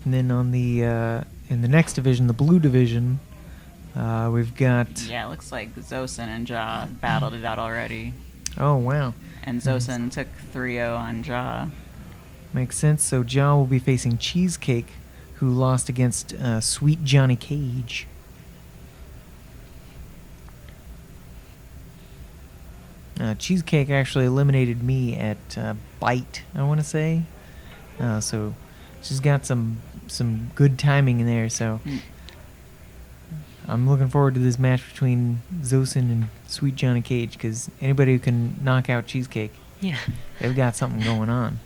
And then on the in the next division, the blue division, we've got. Yeah, it looks like Zosin and Jaw battled it out already. Oh wow, And Zosin took 3-0 on Jaw. makes sense. So Jaw will be facing Cheesecake, who lost against Sweet Johnny Cage. Cheesecake actually eliminated me at Bite, I want to say. So she's got some good timing in there. So I'm looking forward to this match between Zosin and Sweet Johnny Cage, because anybody who can knock out Cheesecake, Yeah. they've got something going on.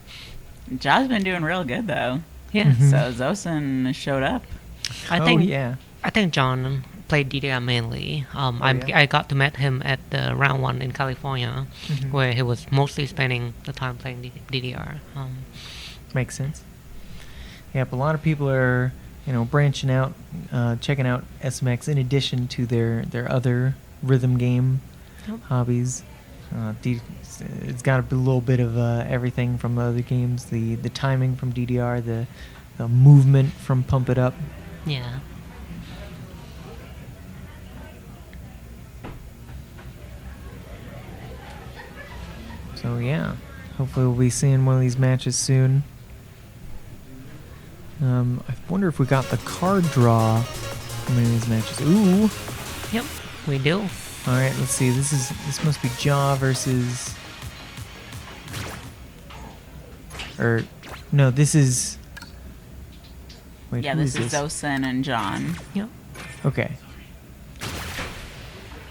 Jaw's been doing real good, though. Yeah. Mhm. So Zosin showed up. I think yeah. I think John played DDR mainly. yeah? I got to meet him at the round 1 in California, Mhm. where he was mostly spending the time playing DDR. Makes sense. Yep, a lot of people are, branching out, checking out SMX in addition to their other rhythm game Yep. hobbies. It's got a little bit of everything from the other games. The timing from DDR, the movement from Pump It Up. Yeah. So yeah, hopefully we'll be seeing one of these matches soon. I wonder if we got the card draw for many of these matches. Ooh. Yep. We do. All right, let's see. This must be Jaw versus. Or no, this is. Wait, Yeah, who this is this? Zosin and John. Yep. Okay.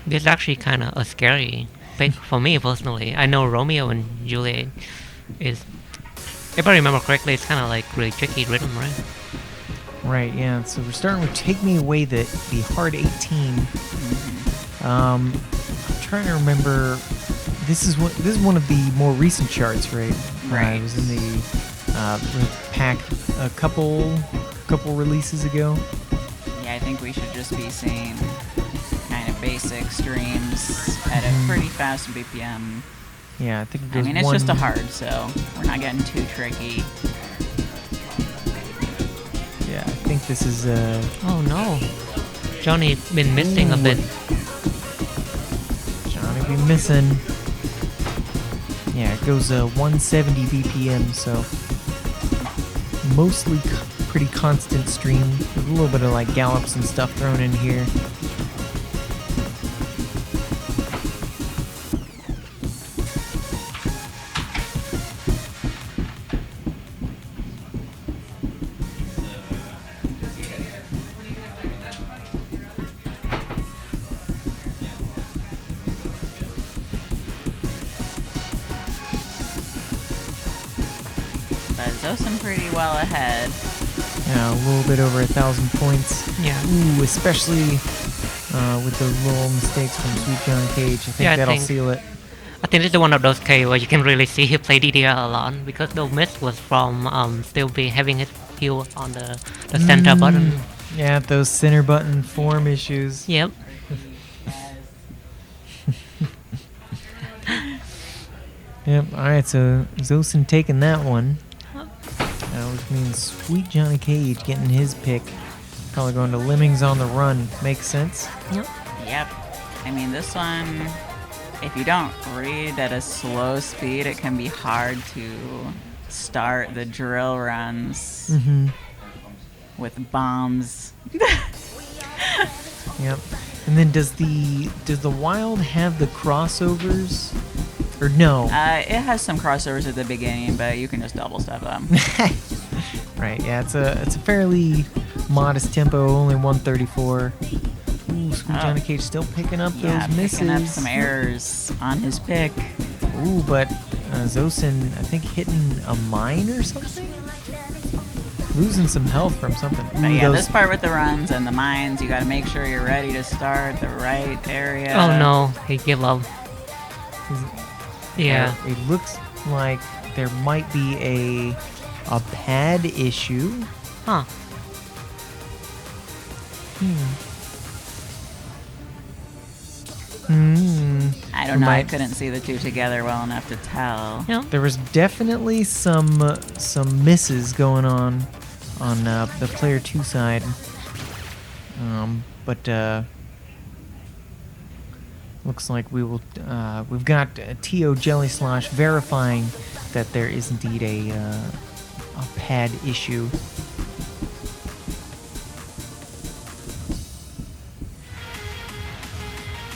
This is actually kind of a scary pick for me personally. I know Romeo and Juliet is, if I remember correctly, it's kind of like really tricky rhythm, right? Right. Yeah. So we're starting with "Take Me Away," the hard 18. I'm trying to remember. This is one of the more recent charts, right? Right. It was in the pack a couple releases ago. Yeah, I think we should just be seeing kind of basic streams at a pretty fast BPM. Yeah, I think it I goes mean, it's one. just a hard, so we're not getting too tricky. Yeah, I think this is. Oh no, Johnny been missing a Ooh. bit. Johnny be missing. Yeah, it goes 170 BPM, so mostly pretty constant stream. With a little bit of like gallops and stuff thrown in here. But Zosin pretty well ahead. Yeah, a little bit over 1,000 points. Yeah. Ooh, especially with those little mistakes from Sweet Johnny Cage. I think Yeah, I that'll think- seal it. I think this is one of those cases where you can really see he play DDR a lot, because the miss was from still be having his heel on the center button. Yeah, those center button form issues. Yep. Yep. All right, so Zosin taking that one. Which means Sweet Johnny Cage getting his pick. Probably going to Lemmings on the Run. Makes sense. Yep. Yep. I mean, this one, if you don't read at a slow speed, it can be hard to start the drill runs Mm-hmm. with bombs. Yep. And then does the Wild have the crossovers? Or no? It has some crossovers at the beginning, but you can just double step them. Right. Yeah. It's a fairly modest tempo. Only 134. Ooh, Sweet Johnny Cage still picking up Yeah, those misses. picking up some errors on his pick. Ooh, but Zosin, I think, hitting a mine or something? Losing some health from something. But yeah, this part with the runs and the mines, you gotta make sure you're ready to start the right area. Oh no, he gave up. Yeah. It looks like there might be a pad issue. Huh. I don't know, I couldn't see the two together well enough to tell. Yeah. There was definitely some misses going on on the player 2 side. But looks like we've got T.O. Jelly Slosh verifying that there is indeed a pad issue.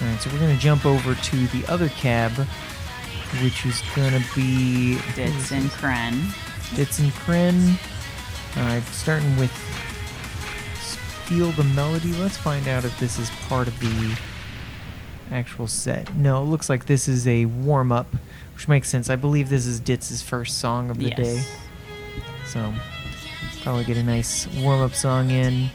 Alright, so we're going to jump over to the other cab, which is going to be Ditz and Kren. Ditz and Kren. Alright, starting with Feel the Melody. Let's find out if this is part of the actual set. No, it looks like this is a warm-up, which makes sense. I believe this is Ditz's first song of the day. So, probably get a nice warm-up song in.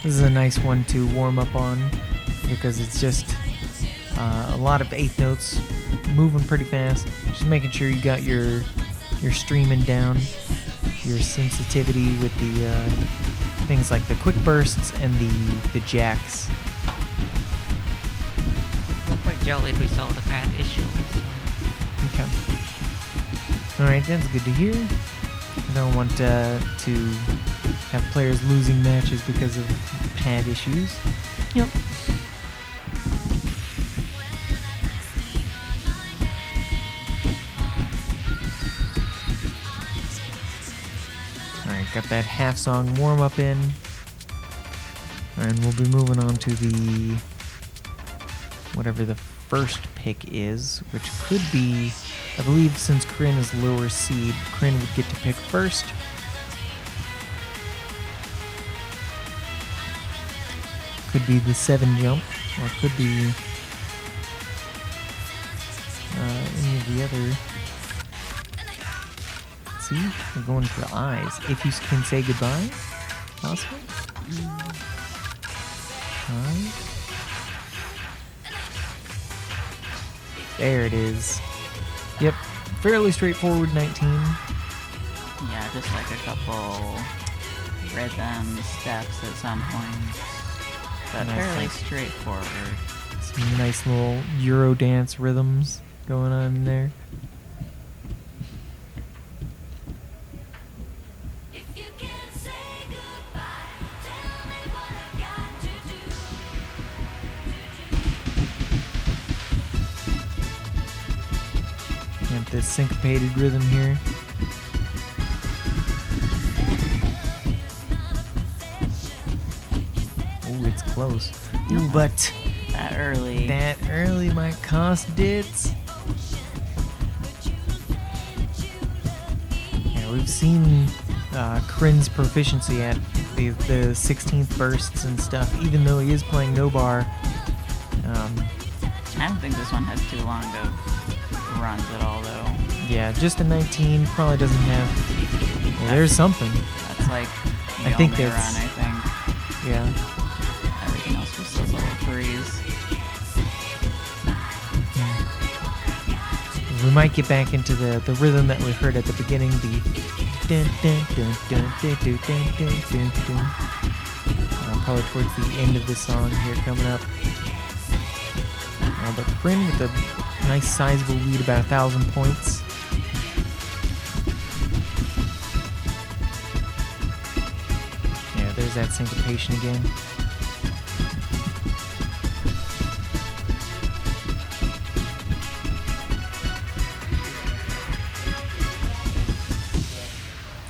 This is a nice one to warm up on because it's just a lot of eighth notes moving pretty fast. Just making sure you got your streaming down, your sensitivity with the things like the quick bursts and the jacks. Looks like Jelly resolved the pad issue. Okay. Alright, that's good to hear. I don't want to have players losing matches because of pad issues. Yep. Alright, got that half song warm up in. And we'll be moving on to the whatever the first pick is, which could be, I believe since Kryn is lower seed, Kryn would get to pick first. Could be the 7 jump, or could be any of the other. See, we're going for eyes. If you can say goodbye, possible. Eyes. There it is. Yep, fairly straightforward 19. Yeah, just like a couple rhythm steps at some point. But Nice. fairly straightforward. Some nice little Euro dance rhythms going on in there. Got this syncopated rhythm here. Ooh, it's close. Ooh, but That early. that early might cost Ditz. Yeah, we've seen Kryn's proficiency at the 16th bursts and stuff, even though he is playing no bar. I don't think this one has too long of runs at all, though. Yeah, just a 19 probably doesn't have. Well, there's something. That's like the I think only that's- run, I think. Yeah. Everything else was those little threes. We might get back into the rhythm that we heard at the beginning, the dun dun dun dun dun dun dun dun dun dun. Probably towards the end of the song here coming up. But Kryn with a nice sizable lead, about 1,000 points. Yeah, there's that syncopation again.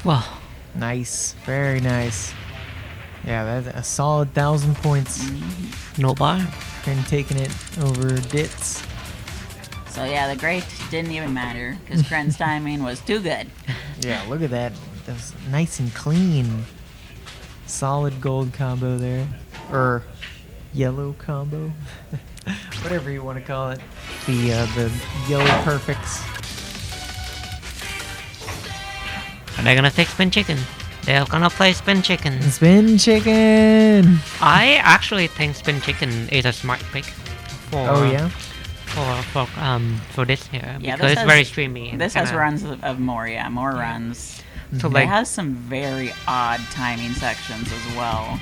Well, Nice, very nice. Yeah, that's a solid 1,000 points. no bar. Kryn taking it over Ditz. So yeah, the great didn't even matter because Kren's timing was too good. Yeah, look at that. That's nice and clean. Solid gold combo there. Or yellow combo. Whatever you want to call it. The yellow perfects. And they're gonna take Spin Chicken. They're gonna play Spin Chicken. Spin chicken! I actually think Spin Chicken is a smart pick for Oh, yeah? for this here Yeah, because this it's has- very streamy. and This has kinda- runs of more, yeah, more runs. So It like has some very odd timing sections as well.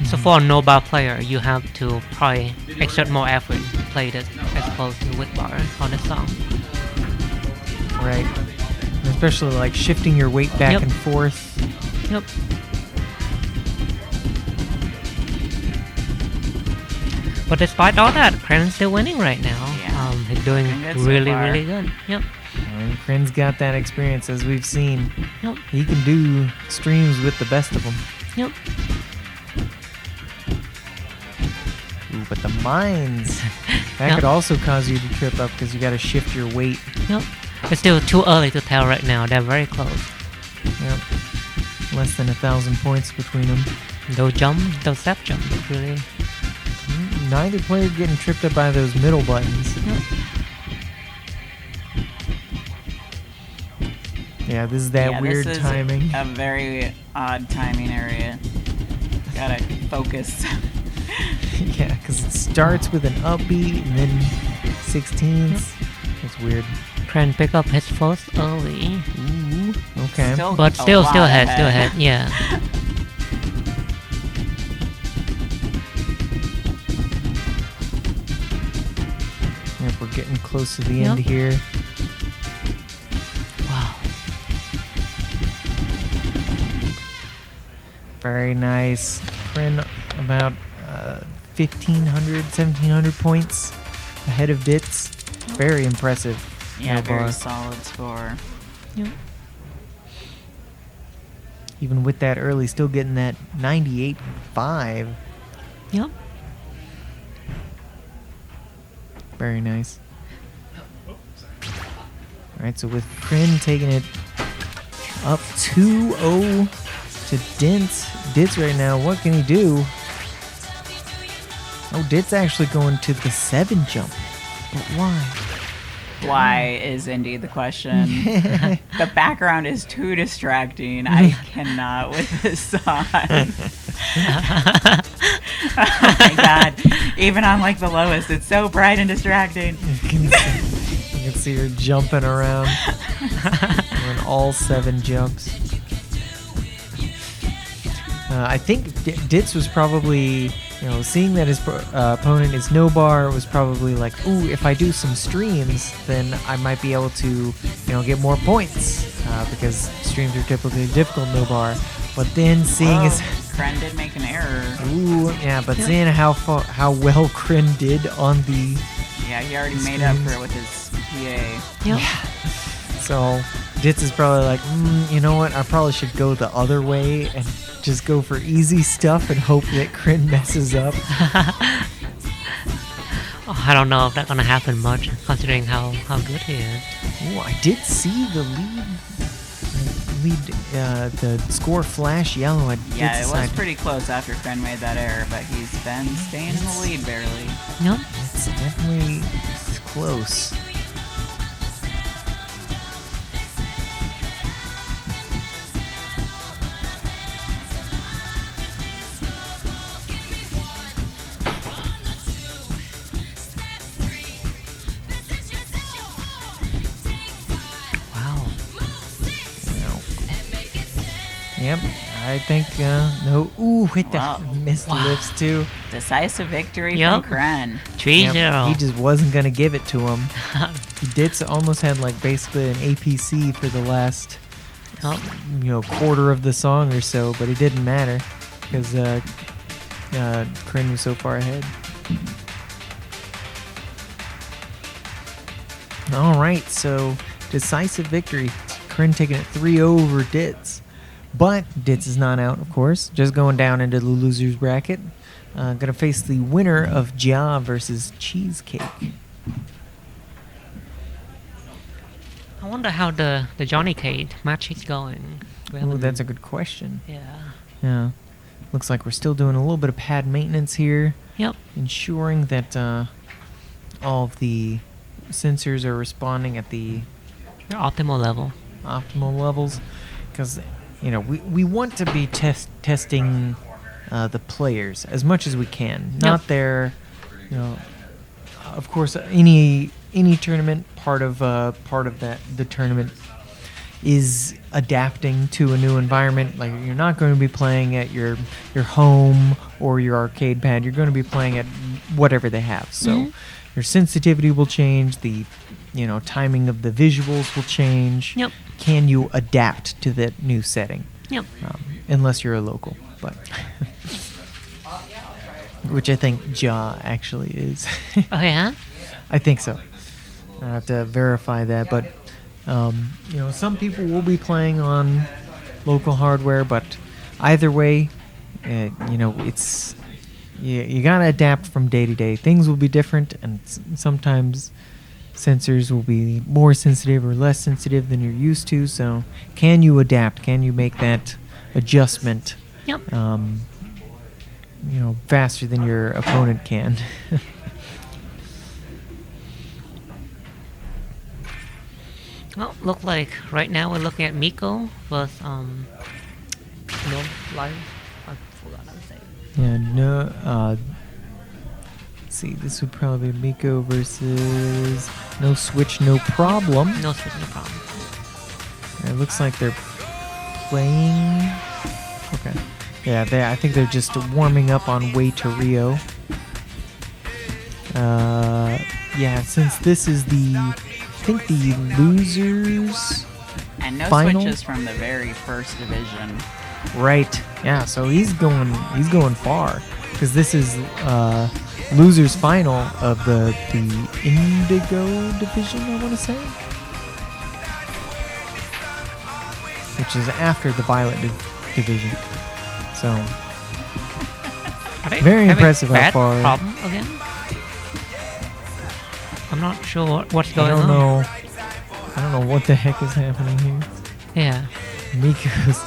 so for a no bar player, you have to probably exert more effort to play this as opposed to with bar on the song. right. Especially like shifting your weight back Yep. and forth. Yep. But despite all that, Kren's still winning right now. Yeah. He's doing Doing good so really, far. really good. Yep. And Kren's got that experience, as we've seen. Yep. He can do streams with the best of them. Yep. Ooh, but the mines, that Yep. could also cause you to trip up because you got to shift your weight. Yep. It's still too early to tell right now. They're very close. Yep. Less than 1,000 points between them. Those step jump, really. Neither player getting tripped up by those middle buttons. Yep. Yeah, this is that Yeah, weird this is timing. a very odd timing area. Gotta focus. Yeah, because it starts with an upbeat and then 16ths. It's weird. Kren pick up his first early. Ooh, okay. But a still lot ahead, still ahead. Yeah. Yep, we're getting close to the Yep. end here. Wow. Very nice. Kren about 1,500, 1,700 points ahead of Ditz. Very impressive. Yeah, No very bar. solid score. Yep. Even with that early, still getting that 98.5. Yep. Very nice. Alright, so with Kren taking it up 2-0 to Ditz right now, what can he do? Oh, Ditz actually going to the 7 jump. But why? Why is indeed the question. The background is too distracting. I cannot with this song. Oh my god. Even on like the lowest, it's so bright and distracting. You can see her jumping around on all 7 jumps. I think Ditz was probably, seeing that his opponent is no bar, was probably like, ooh, if I do some streams, then I might be able to, get more points because streams are typically difficult no bar. But then seeing his, Kren did make an error. ooh, yeah, but seeing how well Kren did on the, Yeah, he already made up for it with his PA. Yep. so Ditz is probably like, you know what, I probably should go the other way and just go for easy stuff and hope that Kren messes up. Oh, I don't know if that's gonna happen much, considering how good he is. Ooh, I did see the the score flash yellow at Yeah, Ditz's it was side. pretty close after Kren made that error, but he's been staying in the lead barely. Yep. It's definitely close. Wow. Yep, I think no. Ooh, hit that Wow. missed the lips too. Decisive victory Yep. from Kren. 3-0. Yep, he just wasn't gonna give it to him. He did almost had like basically an APC for the last Yep. quarter of the song or so, but it didn't matter because Kren was so far ahead. All right, so decisive victory. Kren taking it 3-0 over Ditz. But Ditz is not out, of course. Just going down into the losers bracket. Gonna face the winner of Ja versus Cheesecake. I wonder how the Johnny Cade match is going. We Ooh, haven't- that's a good question. Yeah. Yeah. Looks like we're still doing a little bit of pad maintenance here, Yep. ensuring that all of the sensors are responding at the Your optimal level. optimal levels. Because, we want to be testing the players as much as we can. Not their, of course, any tournament, part of that the tournament is adapting to a new environment. Like, you're not going to be playing at your home or your arcade pad. You're going to be playing at whatever they have. So your sensitivity will change. The timing of the visuals will change. Yep. Can you adapt to the new setting? Yep. Unless you're a local, but which I think Ja actually is. Oh yeah. I think so. I have to verify that, but some people will be playing on local hardware, but either way, it's you gotta adapt from day to day. Things will be different, and sometimes sensors will be more sensitive or less sensitive than you're used to. So, can you adapt? Can you make that adjustment? Yep. Faster than your opponent can. Well, look like right now we're looking at Miko with no life. I forgot how to say it. Yeah, no. Let's see, this would probably be Miko versus No Switch, No Problem. No switch, no problem. It looks like they're playing. Okay. Yeah, I think they're just warming up on Way to Rio. Yeah, since this is I think the losers. And no Final? switches from the very first division. Right. Yeah. So he's going far because this is losers final of the Indigo division. I want to say, which is after the Violet division. So Are they Very having impressive how bad far- problem again? I'm not sure what's I going don't on. know. I don't know what the heck is happening here. Yeah. Miko's.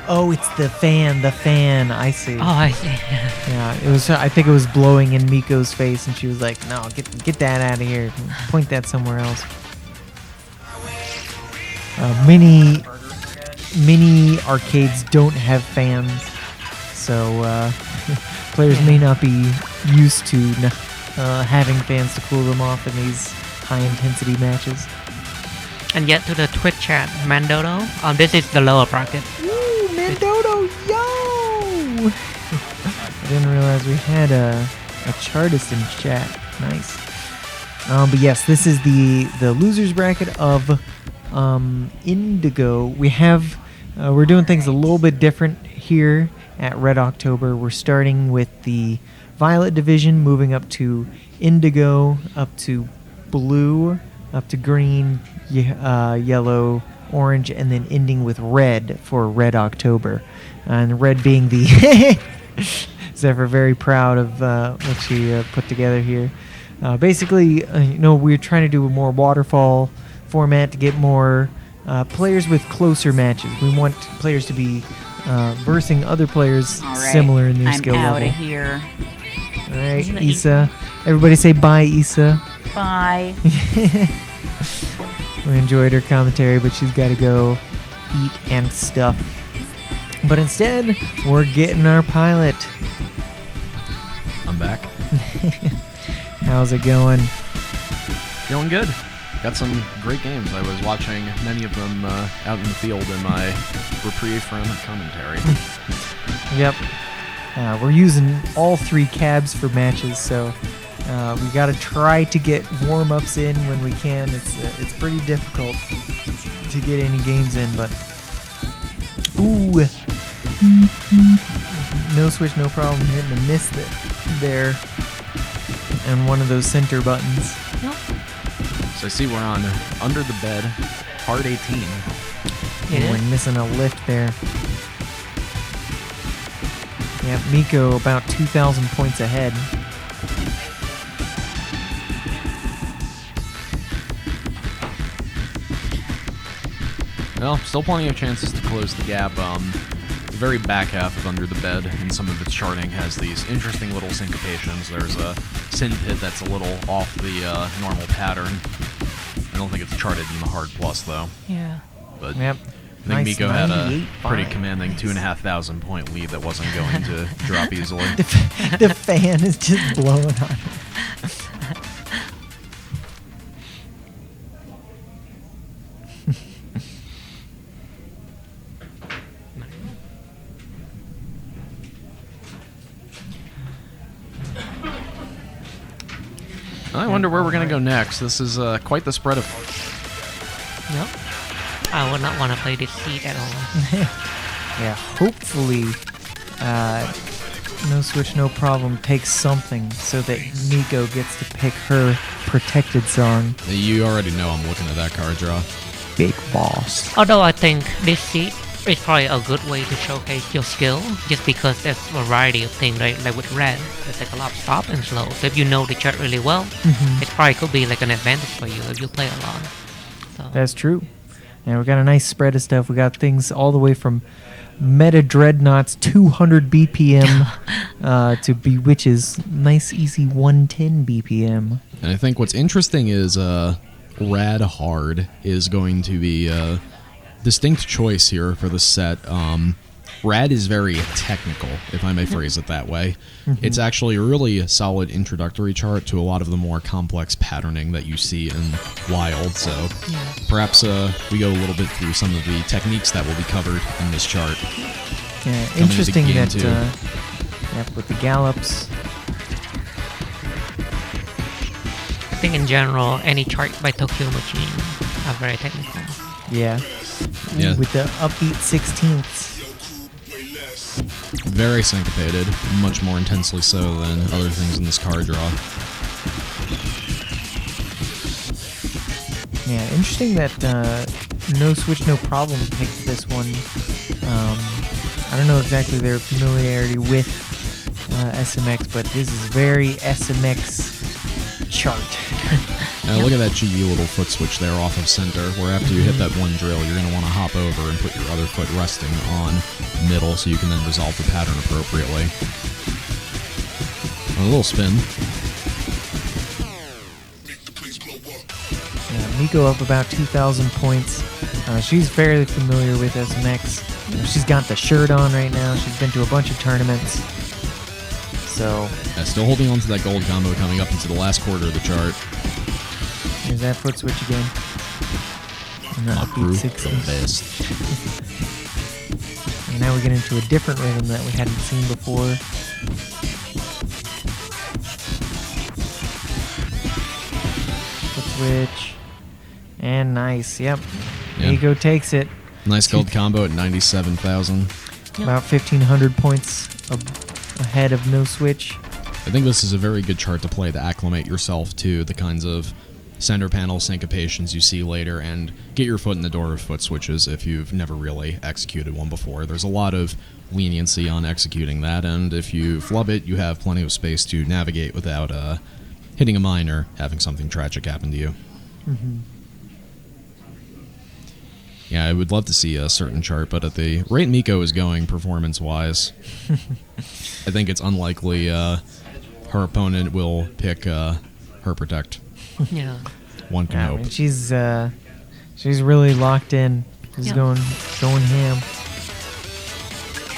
Oh, it's the fan. The fan. I see. Oh, I see. Yeah, it was. I think it was blowing in Miko's face, and she was like, "No, get that out of here. Point that somewhere else." Many arcades don't have fans, so players may not be used to having fans to cool them off in these high-intensity matches. And yet to the Twitch chat, Mandodo. This is the lower bracket. Woo, Mandodo, yo! I didn't realize we had a chartist in chat. Nice. But yes, this is the losers bracket of Indigo. We're doing things a little bit different here at Red October. We're starting with the Violet division, moving up to Indigo, up to Blue, up to Green, Yellow, Orange, and then ending with Red for Red October. And Red being the Zephyr, very proud of what she put together here. Basically, we're trying to do a more waterfall format to get more players with closer matches. We want players to be versing other players All right, similar in their I'm skill out level. of here. All right, Isn't it Issa. Everybody say bye, Issa. Bye. We enjoyed her commentary, but she's got to go eat and stuff. But instead, we're getting our pilot. I'm back. How's it going? Feeling good. Got some great games. I was watching many of them out in the field in my reprieve from commentary. Yep. We're using all three cabs for matches, so we got to try to get warm-ups in when we can. It's pretty difficult to get any games in, but ooh, no switch, no problem. Hitting a miss there, and one of those center buttons. Nope. So I see we're on Under the Bed, Hard 18. Yeah. We're missing a lift there. Yeah, Miko about 2,000 points ahead. Well, still plenty of chances to close the gap. The very back half of Under the Bed and some of its charting has these interesting little syncopations. There's a Sin Pit that's a little off the normal pattern. I don't think it's charted in the Hard Plus, though. Yeah. But Yep. I think Nice Miko had a 98 pretty fine. commanding 2,500 point lead that wasn't going to drop easily. The fan is just blowing on her. I wonder where we're gonna go next. This is quite the spread of. Yep. I would not want to play this seed at all. Yeah, hopefully, No Switch, No Problem takes something so that Miko gets to pick her protected song, You already know I'm looking at that card draw. Big Boss. Although I think this seed is probably a good way to showcase your skill, just because there's a variety of things, right? Like with red, there's like a lot of stop and slow. So if you know the chart really well, it probably could be like an advantage for you if you play a lot. So That's true. And we got a nice spread of stuff. We got things all the way from Meta Dreadnought's 200 BPM to Bewitch's nice easy 110 BPM. And I think what's interesting is Rad Hard is going to be a distinct choice here for the set. Rad is very technical, if I may phrase it that way. It's actually a really solid introductory chart to a lot of the more complex patterning that you see in Wild, so perhaps we go a little bit through some of the techniques that will be covered in this chart. Yeah, into interesting game that two. with the gallops. I think in general, any chart by Tokyo Machine are very technical. Yeah. Yeah. With the upbeat 16ths. Very syncopated, much more intensely so than other things in this card draw. Yeah, interesting that No Switch, No Problem picked this one. I don't know exactly their familiarity with SMX, but this is very SMX chart. Now look at that cheeky little foot switch there off of center, where after you hit that one drill, you're going to want to hop over and put your other foot resting on middle so you can then resolve the pattern appropriately. A little spin. Yeah, Miko up about 2,000 points. She's fairly familiar with SMX. She's got the shirt on right now. She's been to a bunch of tournaments. So, Still holding on to that gold combo coming up into the last quarter of the chart. there's that foot switch again. And the Makru, upbeat the 60s. best. And now we get into a different rhythm that we hadn't seen before. Foot switch. And nice, yep. Yeah. Miko takes it. Nice gold combo at 97,000. About 1,500 points ahead of No Switch. I think this is a very good chart to play to acclimate yourself to the kinds of center panel syncopations you see later and get your foot in the door of foot switches if you've never really executed one before. There's a lot of leniency on executing that, and if you flub it, you have plenty of space to navigate without hitting a mine or having something tragic happen to you. Yeah, I would love to see a certain chart, but at the rate Miko is going performance-wise, I think it's unlikely her opponent will pick her Protect. Yeah. One can Yeah, I hope. mean, she's really locked in. She's Yeah. going ham.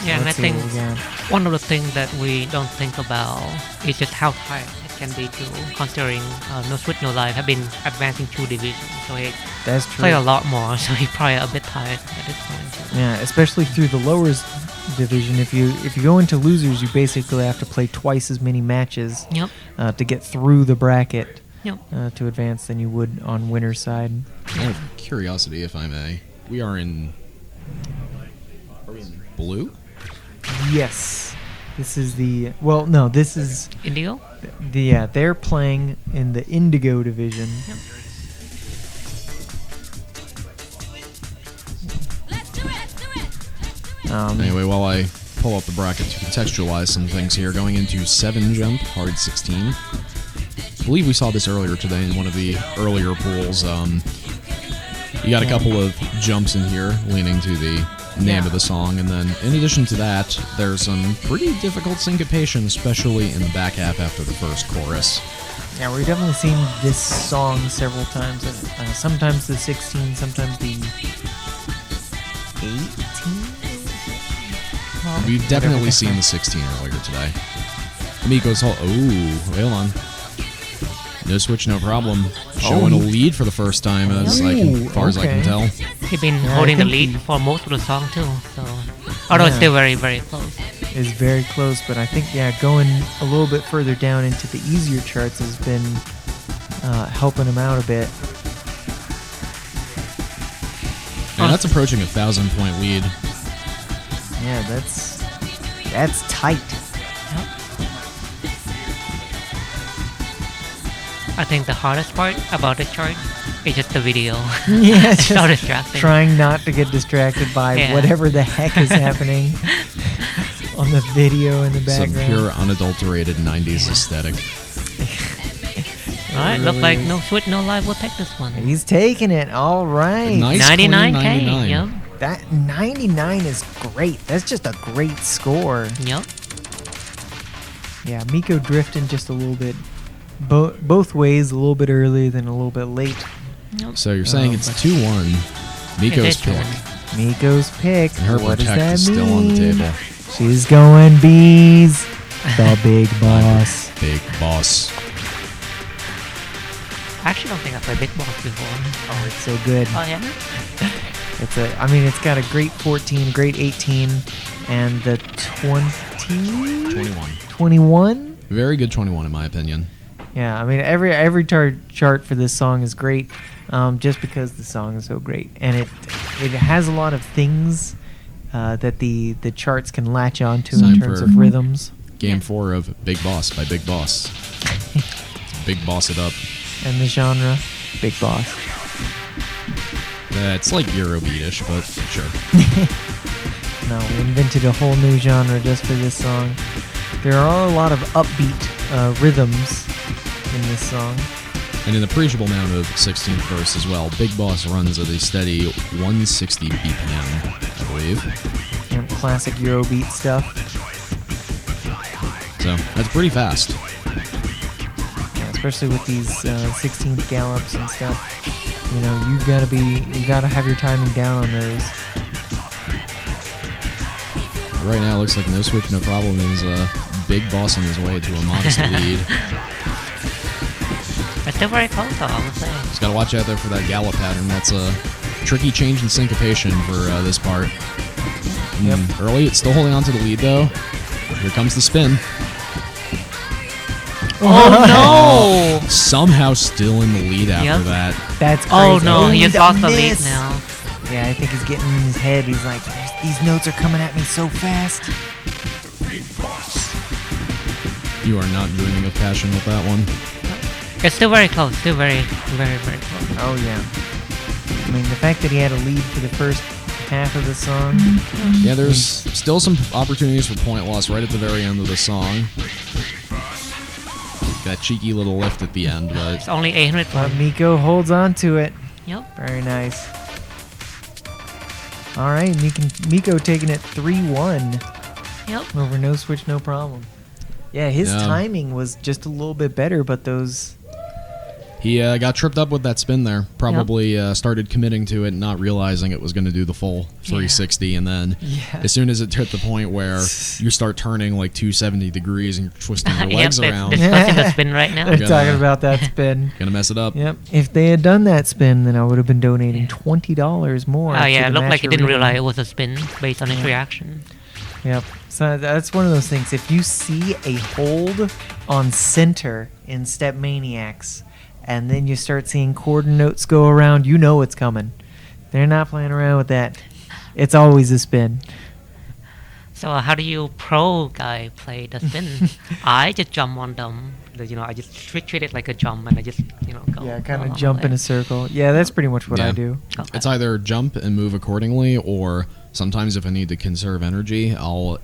Yeah, and I Let's see think what we got. one of the things that we don't think about is just how tired it can be to, considering No Switch No Life have been advancing 2 divisions, so he That's true. played a lot more, so he's probably a bit tired at this point. Yeah, especially through the lowers division. If you go into losers, you basically have to play twice as many matches Yep. to get through the bracket Yep. to advance than you would on winner's side. Out of curiosity, if I may, we are in... Are we in blue? Yes, this is the no, this is Indigo? they're playing in the Indigo division. Anyway, while I pull up the bracket to contextualize some things here, going into 7 jump, hard 16. I believe we saw this earlier today in one of the earlier pools. You got a couple of jumps in here, leaning to the name of the song, and then in addition to that, there's some pretty difficult syncopation, especially in the back half after the first chorus. Yeah, we've definitely seen this song several times. Sometimes the 16, sometimes the 18. We've definitely seen the 16 earlier today. Miko's whole... Ooh, hold on. No Switch, No Problem. Showing a lead for the first time, as far as I can okay. tell. He's been Yeah, I holding the think lead he- for most of the song too, so... Although it's Yeah. still very, very close. Is very close, but I think going a little bit further down into the easier charts has been helping him out a bit. And that's approaching a 1,000-point lead. Yeah, that's tight. I think the hardest part about the chart is just the video. Yeah, It's so just distracting. trying not to get distracted by Yeah. whatever the heck is happening on the video in the Some background. pure, unadulterated 90s Yeah. aesthetic. Alright, look really like is. No Switch, No Life will take this one. He's taking it. All right. Nice 99k. 99. Yep. That 99 is great. That's just a great score. Yep. Yeah, Miko drifting just a little bit. Both ways, a little bit early, then a little bit late. Yep. So you're saying it's 2-1. Miko's It is pick. 2-1. Miko's pick. And her What does protect that is mean? still on the table. She's going bees. The big boss. Big boss. I actually don't think I played Big Boss before. Oh, it's so good. Oh yeah? It's got a great 14, great 18, and the 20? 21. 21? Very good 21 in my opinion. Yeah, I mean every chart for this song is great, just because the song is so great, and it has a lot of things that the charts can latch onto Time in terms for- of rhythms. Game 4 of Big Boss by Big Boss. Big Boss it up. And the genre, Big Boss. It's like Eurobeatish, but sure. No, we invented a whole new genre just for this song. There are a lot of upbeat rhythms in this song. And an appreciable amount of 16th verse as well. Big Boss runs at a steady 160 BPM, I believe. You know, classic Eurobeat stuff. So that's pretty fast. Yeah, especially with these 16th gallops and stuff. You know, you gotta have your timing down on those. Right now, it looks like No Switch, No Problem is Big Boss on his way to a modest lead. It's still very close though, I would say. Just gotta watch out there for that gallop pattern. That's a tricky change in syncopation for this part. Yep. Early, it's still holding on to the lead though. Here comes the spin. Oh no! Somehow still in the lead after Yep. that. That's crazy. Oh no, he Ooh, just the lost the lead miss. now. Yeah, I think he's getting in his head. He's like, these notes are coming at me so fast. You are not dreaming of passion with that one. It's still very close, still very, very, very close. Oh yeah. I mean, the fact that he had a lead for the first half of the song. Yeah, there's still some opportunities for point loss right at the very end of the song. That cheeky little lift at the end, but It's only 800 But points. Miko holds on to it. Yep. Very nice. All right, Miko taking it 3-1 Yep. over No Switch, No Problem. Yeah, his Yeah. timing was just a little bit better, but those... he got tripped up with that spin there. Probably started committing to it, not realizing it was going to do the full 360, and then Yeah. as soon as it hit the point where you start turning like 270 degrees and you're twisting your Yep, legs they're around, discussing the spin right now. They're Gonna- talking about that spin. gonna mess it up. Yep. If they had done that spin, then I would have been donating $20 more. Oh to yeah, the it looked like he didn't Match Arena. realize it was a spin based on his reaction. Yep. So that's one of those things. If you see a hold on center in Step Maniacs, and then you start seeing chord notes go around, you know it's coming. They're not playing around with that. It's always a spin. So how do you pro guy play the spin? I just jump on them. I just treat it like a jump, and I just go. Yeah, kind along of jump in the a circle. Yeah, that's pretty much what I Yeah. do. way. It's either jump and move accordingly, or sometimes if I need to conserve energy, I'll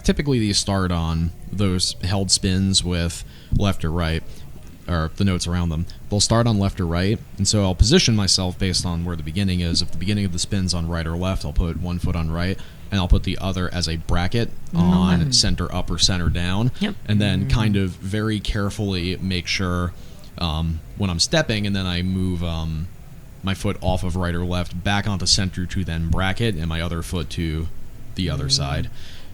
typically these start on those held spins with left or right, or the notes around them. They'll start on left or right, and so I'll position myself based on where the beginning is. If the beginning of the spin's on right or left, I'll put one foot on right, and I'll put the other as a bracket on center up or center down, Yep. and then kind of very carefully make sure when I'm stepping, and then I move my foot off of right or left back onto center to then bracket, and my other foot to the other side.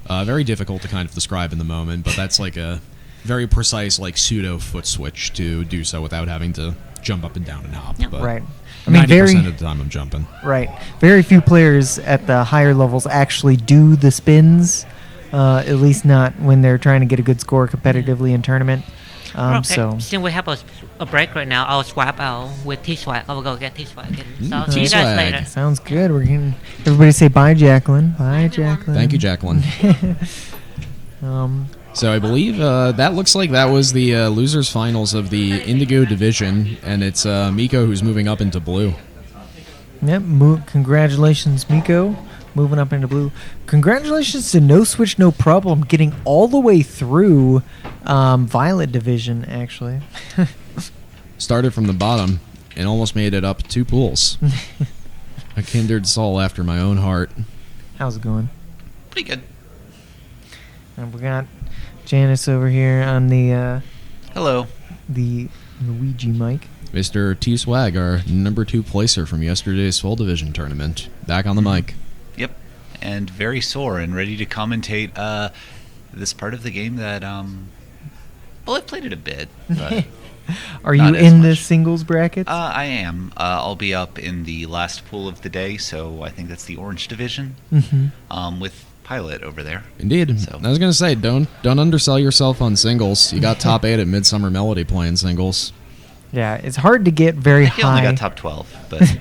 Very difficult to kind of describe in the moment, but that's like a very precise pseudo foot switch to do so without having to jump up and down and hop. Yep. But Right. I mean, 90% of the time I'm jumping. Right. Very few players at the higher levels actually do the spins, at least not when they're trying to get a good score competitively in tournament. Okay, So since we have a break right now, I'll swap out with T-Swag. I will go get T-Swag. So I'll Mm, see you guys T-Swag. later. sounds good. We're gonna everybody say bye, Jacqueline. Bye, Jacqueline. Thank you, Jacqueline. So I believe that looks like that was the losers finals of the Indigo division, and it's Miko who's moving up into blue. Yep. Congratulations, Miko. Moving up into blue. Congratulations to No Switch No Problem getting all the way through Violet division. Actually, Started from the bottom and almost made it up 2 pools. A kindred soul after my own heart. how's it going? Pretty good. And we got Janice over here on the Hello. Luigi mic. Mr. T Swag, our number 2 placer from yesterday's full division tournament, back on the mic. Yep. And very sore and ready to commentate this part of the game that well, I've played it a bit, but Are you Not as in the much. singles brackets? I am. I'll be up in the last pool of the day, so I think that's the Orange Division, with Pilot over there. Indeed. So- I was gonna say, don't undersell yourself on singles. You got top 8 at Midsummer Melody playing singles. Yeah, it's hard to get very He only high. got top 12, but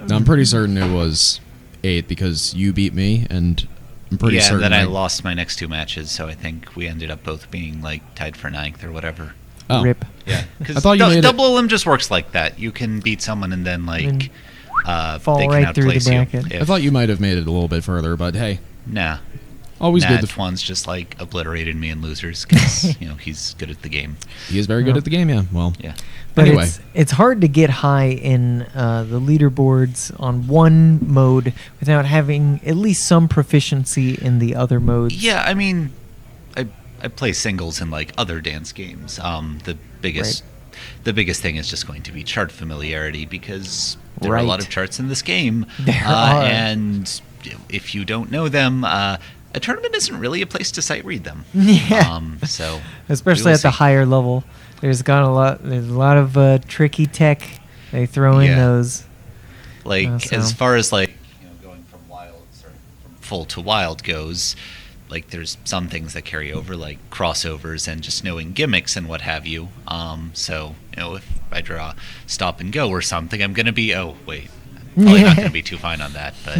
Now, I'm pretty certain it was 8 because you beat me, and I'm pretty yeah, certain. and then I lost my next 2 matches, so I think we ended up both being like tied for 9th or whatever. Oh. Rip. Yeah, I because thought you made it- double Elim just works like that. You can beat someone and then like fall they can right through the outplace you. bracket. I thought you might have made it a little bit further, but hey, Nah. always Nah, good to. one's just like obliterated me in losers because he's good at the game. He is very good Yeah. at the game, yeah. Well, Yeah. But anyway. it's hard to get high in the leaderboards on one mode without having at least some proficiency in the other modes. Yeah, I mean, I play singles in like other dance games. The biggest thing is just going to be chart familiarity because there are a lot Right. of charts in this game, There are. and if you don't know them, a tournament isn't really a place to sight read them. Yeah. So Especially we will at the see. higher level. There's a lot of tricky tech they throw in Yeah. those. Like so- as far as like going from from full to wild goes, like there's some things that carry over like crossovers and just knowing gimmicks and what have you. So if I draw stop and go or something, I'm gonna be probably not gonna be too fine on that. But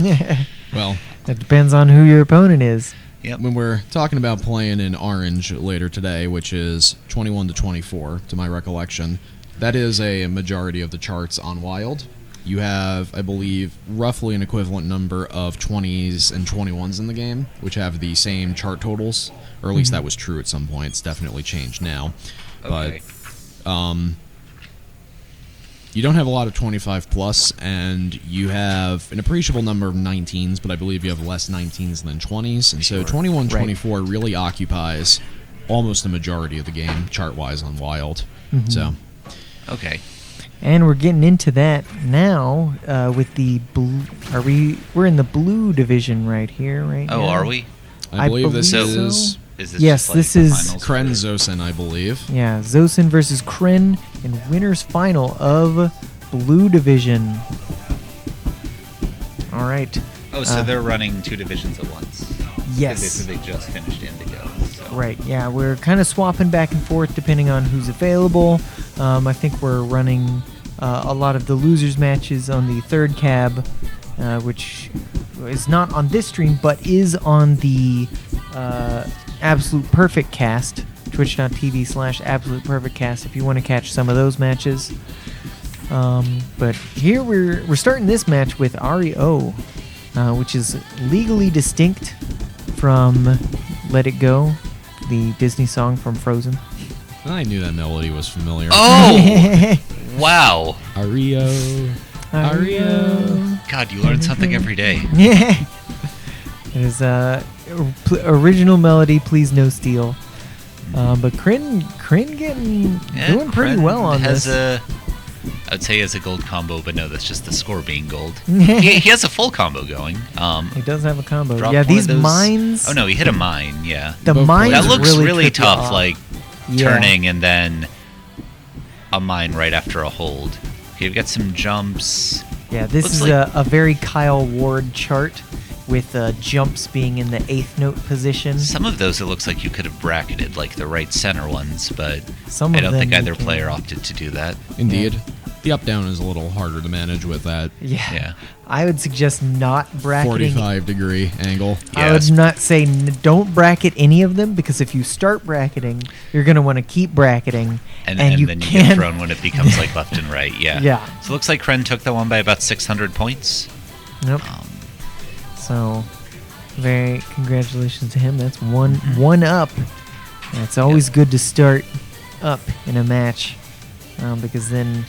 well, It depends on who your opponent is. yep. when we're talking about playing in Orange later today, which is 21 to 24, to my recollection, that is a majority of the charts on Wild. You have, I believe, roughly an equivalent number of 20s and 21s in the game, which have the same chart totals, or at least that was true at some point. It's definitely changed now. Okay. But you don't have a lot of 25 plus, and you have an appreciable number of 19s, but I believe you have less 19s than 20s, and so Sure. 21, Right. 24 really occupies almost the majority of the game chart-wise on Wild. So Okay. And we're getting into that now with the blue. We're in the blue division right here, right? Oh, now. are we? I believe this believe is so. Is this Yes, just, like, this the is finals Kren for- Zosin, I believe. Yeah, Zosin versus Kryn in winners final of blue division. All right. Oh, so Uh, they're running 2 divisions at once. 'Cause Yes. They said they just finished Indigo. So. Right, yeah, we're kind of swapping back and forth depending on who's available. I think we're running a lot of the losers matches on the third cab, which is not on this stream, but is on the Absolute Perfect cast, twitch.tv/Absolute Perfect cast, if you want to catch some of those matches. But here we're starting this match with REO, which is legally distinct from Let It Go, the Disney song from Frozen. I knew that melody was familiar. Oh! Wow. Ario. REO. God, you learn something every day. Yeah. It is original melody, Please No Steal. But Kryn doing pretty Kren well on has this. I would say he has a gold combo, but no, that's just the score being gold. he has a full combo going. He does have a combo. Drop Yeah, one these of those- mines. Oh no, he hit a mine. Yeah, The Both mines players that looks really trip you tough. off. Like Yeah. turning and then a mine right after a hold. Okay, we've got some jumps. Yeah, this Looks is like- a very Kyle Ward chart. with jumps being in the 8th note position. Some of those, it looks like you could have bracketed, like the right center ones, but Some I of don't them think you either can. player opted to do that. Indeed. The up-down is a little harder to manage with that Yeah. Yeah. I would suggest not bracketing. 45-degree angle. I Yes. would not say don't bracket any of them, because if you start bracketing, you're going to want to keep bracketing. And you then you can't. get thrown when it becomes like left and right. Yeah. Yeah. So it looks like Kren took that one by about 600 points. Nope. Um, So, very congratulations to him. That's one up. And it's always good to start up in a match, because then.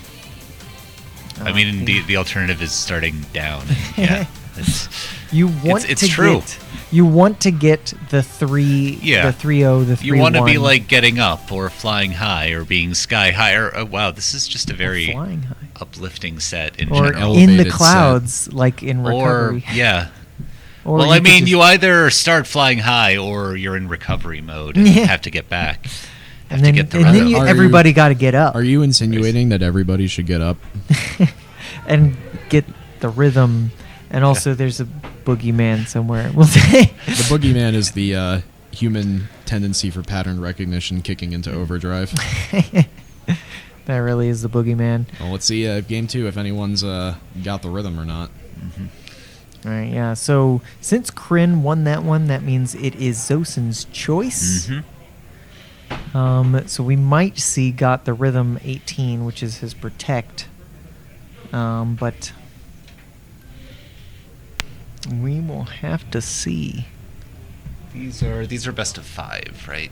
I mean, the alternative is starting down. Yeah. It's, you want it's to true. get. You want to get the 3, Yeah. the 3-0, the 3-1. you want to be like getting up or flying high or being sky high. Or, wow, this is just a very flying high, uplifting set in or general. in the Elevated set. clouds, like in Or, recovery. yeah. Or Well, you I could mean, just- you either start flying high or you're in recovery mode and Yeah. have to get back. Have and then, to get the and then rhythm. you, Are you- everybody got to get up Are you insinuating that everybody should get up? and get the rhythm. And also, there's a boogeyman somewhere. We'll say. The boogeyman is the human tendency for pattern recognition kicking into overdrive. That really is the boogeyman. Well, let's see game 2 if anyone's got the rhythm or not. All right, yeah. So since Kryn won that one, that means it is Zosin's choice. Mhm. So we might see got the rhythm 18, which is his protect. But we will have to see. These are best of 5, right?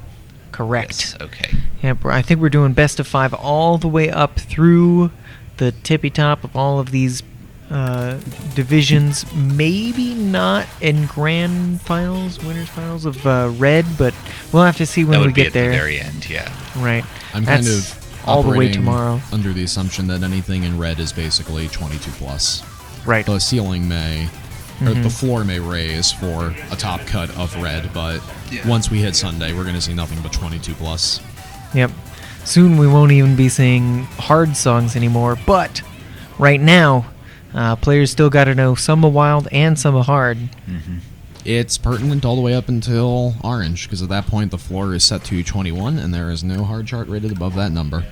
Correct. Yes, okay. Yep, I think we're doing best of 5 all the way up through the tippy top of all of these divisions. Maybe not in grand finals, winners finals of red, but we'll have to see when That we would be get at there. the very end, yeah. Right. I'm That's kind of all the way operating tomorrow. under the assumption that anything in red is basically 22 plus. Right. The ceiling may, or Mhm. the floor may raise for a top cut of red, but once we hit Sunday, we're going to see nothing but 22 plus. Yep. Soon we won't even be singing hard songs anymore, but right now, players still got to know some of wild and some of hard. Mm-hmm. It's pertinent all the way up until orange, because at that point the floor is set to 21, and there is no hard chart rated above that number.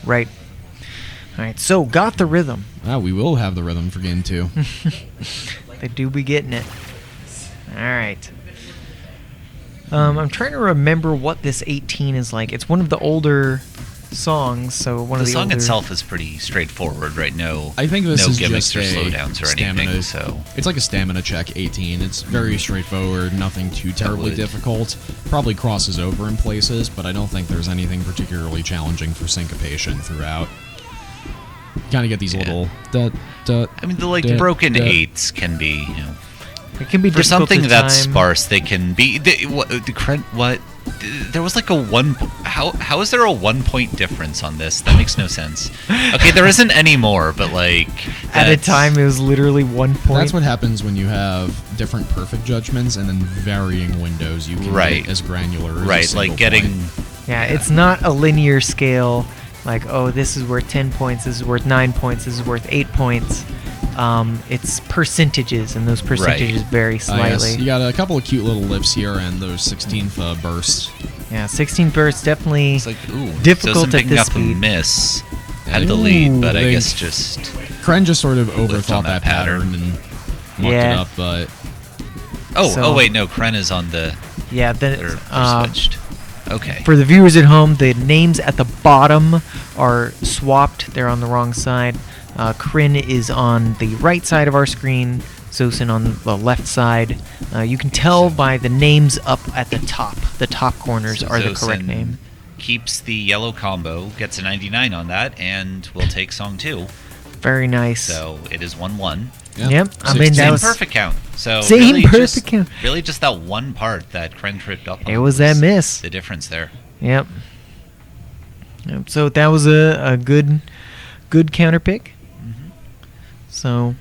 Right. All right. So got the rhythm. We will have the rhythm for game 2. They do be getting it. All right. I'm trying to remember what this 18 is like. It's one of the older songs, so one The of the song older... itself is pretty straightforward, right? No, I think this no is gimmicks just or a slowdowns or stamina. anything. So It's like a stamina check 18. It's very straightforward, nothing too terribly would- difficult. Probably crosses over in places, but I don't think there's anything particularly challenging for syncopation throughout. Kind of get these Yeah. little... I mean, the broken 8s can be, you know, It can be for difficult something to that's time. sparse. They can be. What? There was like a one. How is there a 1 point difference on this? That makes no sense. Okay, there isn't anymore, but like At a that's- time, it was literally 1 point. That's what happens when you have different perfect judgments and then varying windows. You can Right. get as granular as a Right, single like getting. point. Yeah, it's not a linear scale. Like, oh, this is worth 10 points, this is worth 9 points, this is worth 8 points. It's percentages, and those percentages vary slightly. Yes. You got a couple of cute little lips here and those 16th bursts. Yeah, 16 bursts definitely It's like ooh, difficult Zosin at picking this up speed. a miss. Had the lead, but I they- guess just Kren just sort of on overthought that that pattern and mucked Yeah. it up, but So- wait, no, Kren is on the. Yeah, They're then switched. Okay. for the viewers at home, the names at the bottom are swapped. They're on the wrong side. Kryn is on the right side of our screen, Zosin on the left side. You can tell by the names up at the top. The top corners So are the correct Zosin name. Keeps the yellow combo, gets a 99 on that, and will take song 2. Very nice. So it is 1-1. yeah, Yep, I mean, 16. that Same was- perfect count. So Same really perfect just, count. Really just that one part that Kren tripped up on. It was that miss. The difference there. Yep. So that was a good counter pick. Mm-hmm. So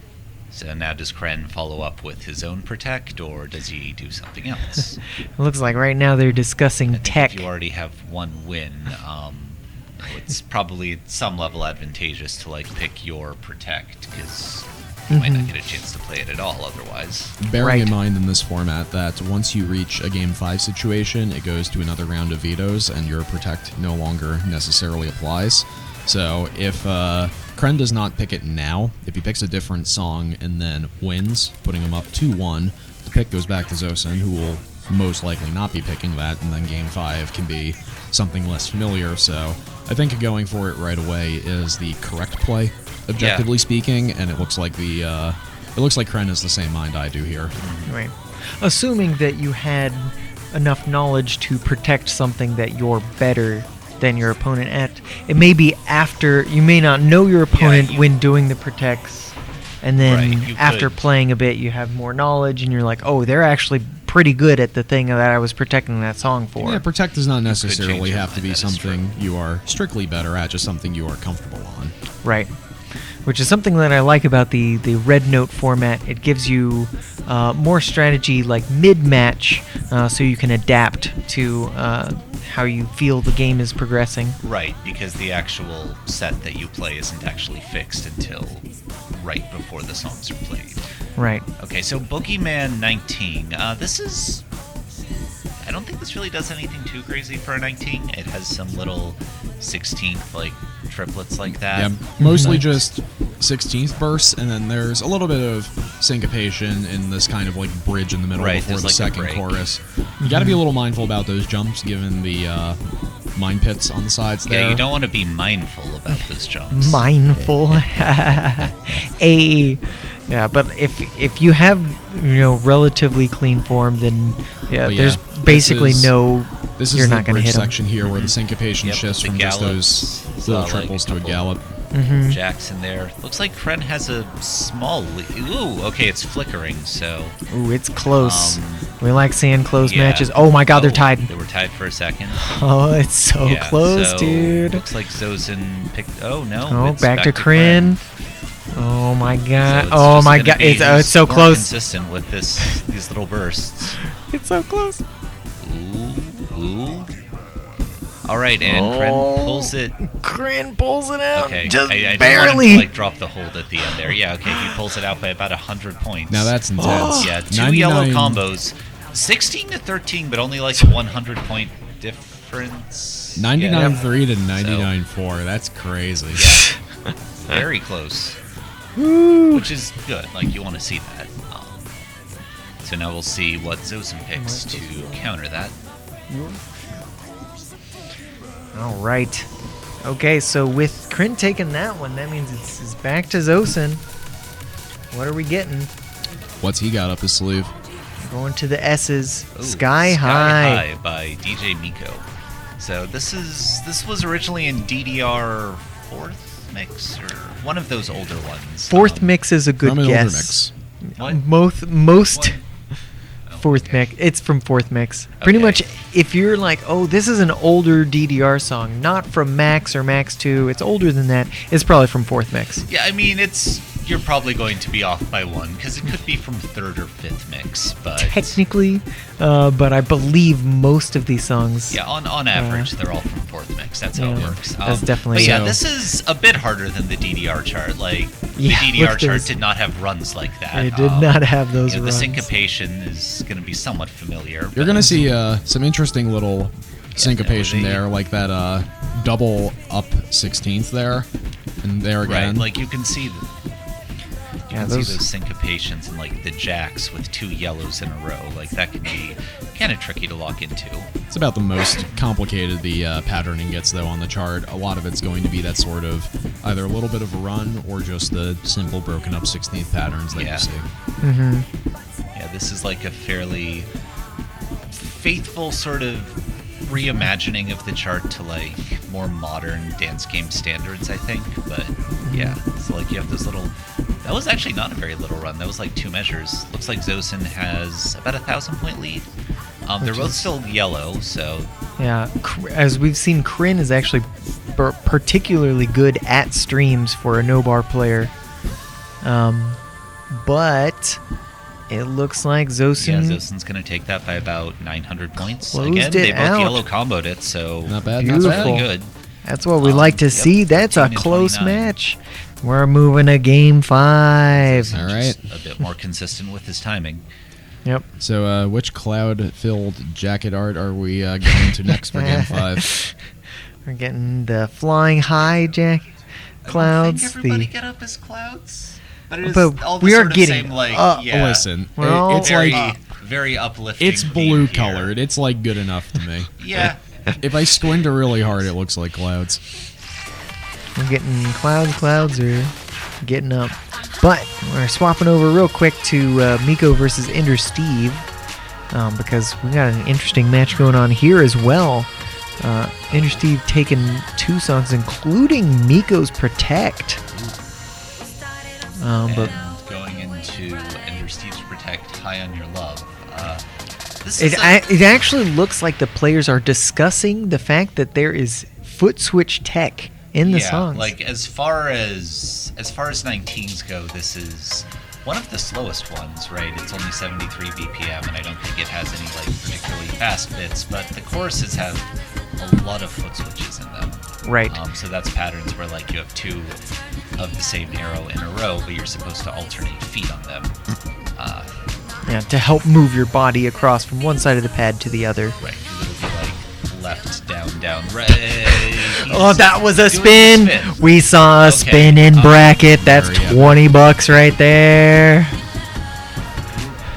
So now does Kren follow up with his own protect, or does he do something else? it looks like right now they're discussing I think tech. if you already have one win, it's probably at some level advantageous to like pick your protect because You might not get a chance to play it at all otherwise. Bearing Right. in mind in this format that once you reach a Game 5 situation, it goes to another round of vetoes, and your Protect no longer necessarily applies. So if Kren does not pick it now, if he picks a different song and then wins, putting him up 2-1, the pick goes back to Zosun, who will most likely not be picking that, and then Game 5 can be something less familiar. So I think going for it right away is the correct play, objectively speaking, and it looks like Kren has the same mind I do here. Right. Assuming that you had enough knowledge to protect something that you're better than your opponent at. It may be after, you may not know your opponent when doing the protects, and then Right, you after could. playing a bit, you have more knowledge, and you're like, oh, they're actually pretty good at the thing that I was protecting that song for. Yeah, Protect does not change necessarily your have to mind, be that is something you are strictly better at, just something you are comfortable on. Right. Which is something that I like about the Red Note format. It gives you more strategy like mid-match, so you can adapt to how you feel the game is progressing. Right, because the actual set that you play isn't actually fixed until right before the songs are played. Right. Okay, so Boogeyman 19. This is... I don't think this really does anything too crazy for a 19. It has some little 16th, like, triplets like that. Yeah, mostly just 16th bursts, and then there's a little bit of syncopation in this kind of like bridge in the middle Right, before there's the like a second break. chorus. You got to be a little mindful about those jumps, given the mine pits on the sides there. Yeah, you don't want to be mindful about those jumps. Mindful. Yeah, but if you have relatively clean form, then But there's yeah, basically this is- no. This you're is not the gonna bridge hit 'em. section here where the syncopation Yep, shifts the from just gallops, those little like triples a to a couple- gallop. Mm-hmm. Jacks in there. Looks like Kren has a small... Ooh, okay, it's flickering, so... Ooh, it's close. Um, We like seeing close yeah. matches. Oh my God, they're tied. They were tied for a second. Oh, it's so Yeah, close, so dude. Looks like Zosun picked... Oh, no. Oh, it's back to Kryn. Oh my God. Oh it's my just God. gonna be It's so more close. consistent with these little bursts. It's so close. Ooh. All right, and Kren pulls it. Kryn pulls it out. Okay, Just I didn't want him barely. to, like, drop the hold at the end there. Yeah, okay, he pulls it out by about 100 points. Now that's intense. Yeah, two yellow 99 combos. 16 to 13, but only like a 100-point difference. 99-3 to 99-4. That's crazy. Yeah. Very close. Which is good. Like, you want to see that. So now we'll see what Zosun picks to counter that. All right. Okay, so with Kryn taking that one, that means it's back to Zosun. What are we getting? What's he got up his sleeve? Going to the S's. Ooh, Sky High. by DJ Miko. So this was originally in DDR 4th mix or one of those older ones. Fourth mix is a good From an older guess. mix. What? Most What? Oh, fourth okay. mix. It's from fourth mix. Pretty Okay. much, if you're like, oh, this is an older DDR song, not from Max or Max 2, it's older than that. It's probably from fourth mix. Yeah, I mean you're probably going to be off by one because it could be from third or fifth mix, but Technically, but I believe most of these songs. yeah, on average they're all from fourth mix. That's how it Yeah, works. that's definitely But yeah, so. this is a bit harder than the DDR chart. Like Yeah, the DDR look, chart there's- did not have runs like that. It did not have those The runs. syncopation is going to be somewhat familiar. You're but- gonna see some interesting little syncopation they- there, like that double up 16th there, and there right, again. like you can see. You Yeah, can those- see those syncopations and like the jacks with two yellows in a row. Like that can be kind of tricky to lock into. It's about the most complicated the patterning gets, though, on the chart. A lot of it's going to be that sort of either a little bit of a run or just the simple broken up 16th patterns that Yeah. you see. Mm-hmm. Yeah, this is like a fairly faithful sort of reimagining of the chart to like more modern dance game standards, I think. But yeah, so like you have this little. That was actually not a very little run. That was like 2 measures. Looks like Zosun has about 1,000-point lead. They're Which both is- still yellow, so Yeah, as we've seen, Kryn is actually particularly good at streams for a no-bar player. But it looks like yeah, Zosun Zosun's gonna take that by about 900 points. Closed Again, they it both out. yellow comboed it, so Not bad, Beautiful. not bad. really good. That's what we Um, like to yep, see. That's a 15 and close 29. match. We're moving to game 5. All right. Just a bit more consistent with his timing. Yep. So, which cloud-filled jacket art are we going to next for Game 5? We're getting the flying high clouds. I think everybody get up as clouds. But it is But all the we are sort of getting same, like, yeah. Listen, Well, it's very, like very uplifting. it's theme blue here. colored. It's like good enough to me. Yeah. If I squint really hard, it looks like clouds. We're getting clouds are getting up. But we're swapping over real quick to Miko versus Ender Steve because we got an interesting match going on here as well. Ender Steve taking 2 songs, including Miko's Protect. But And going into Ender Steve's Protect High on Your Love. This it, is a- it actually looks like the players are discussing the fact that there is foot switch tech in the songs. Like as far as 19s go, this is one of the slowest ones, right? It's only 73 BPM, and I don't think it has any like particularly fast bits. But the choruses have a lot of foot switches in them. Right. So that's patterns where like you have 2 of the same arrow in a row, but you're supposed to alternate feet on them. Yeah, to help move your body across from one side of the pad to the other. Right, because it'll be like left, down, right. Oh, that was a Doing spin. the spin. We saw a Okay, spin in bracket. That's there you go. $20 right there.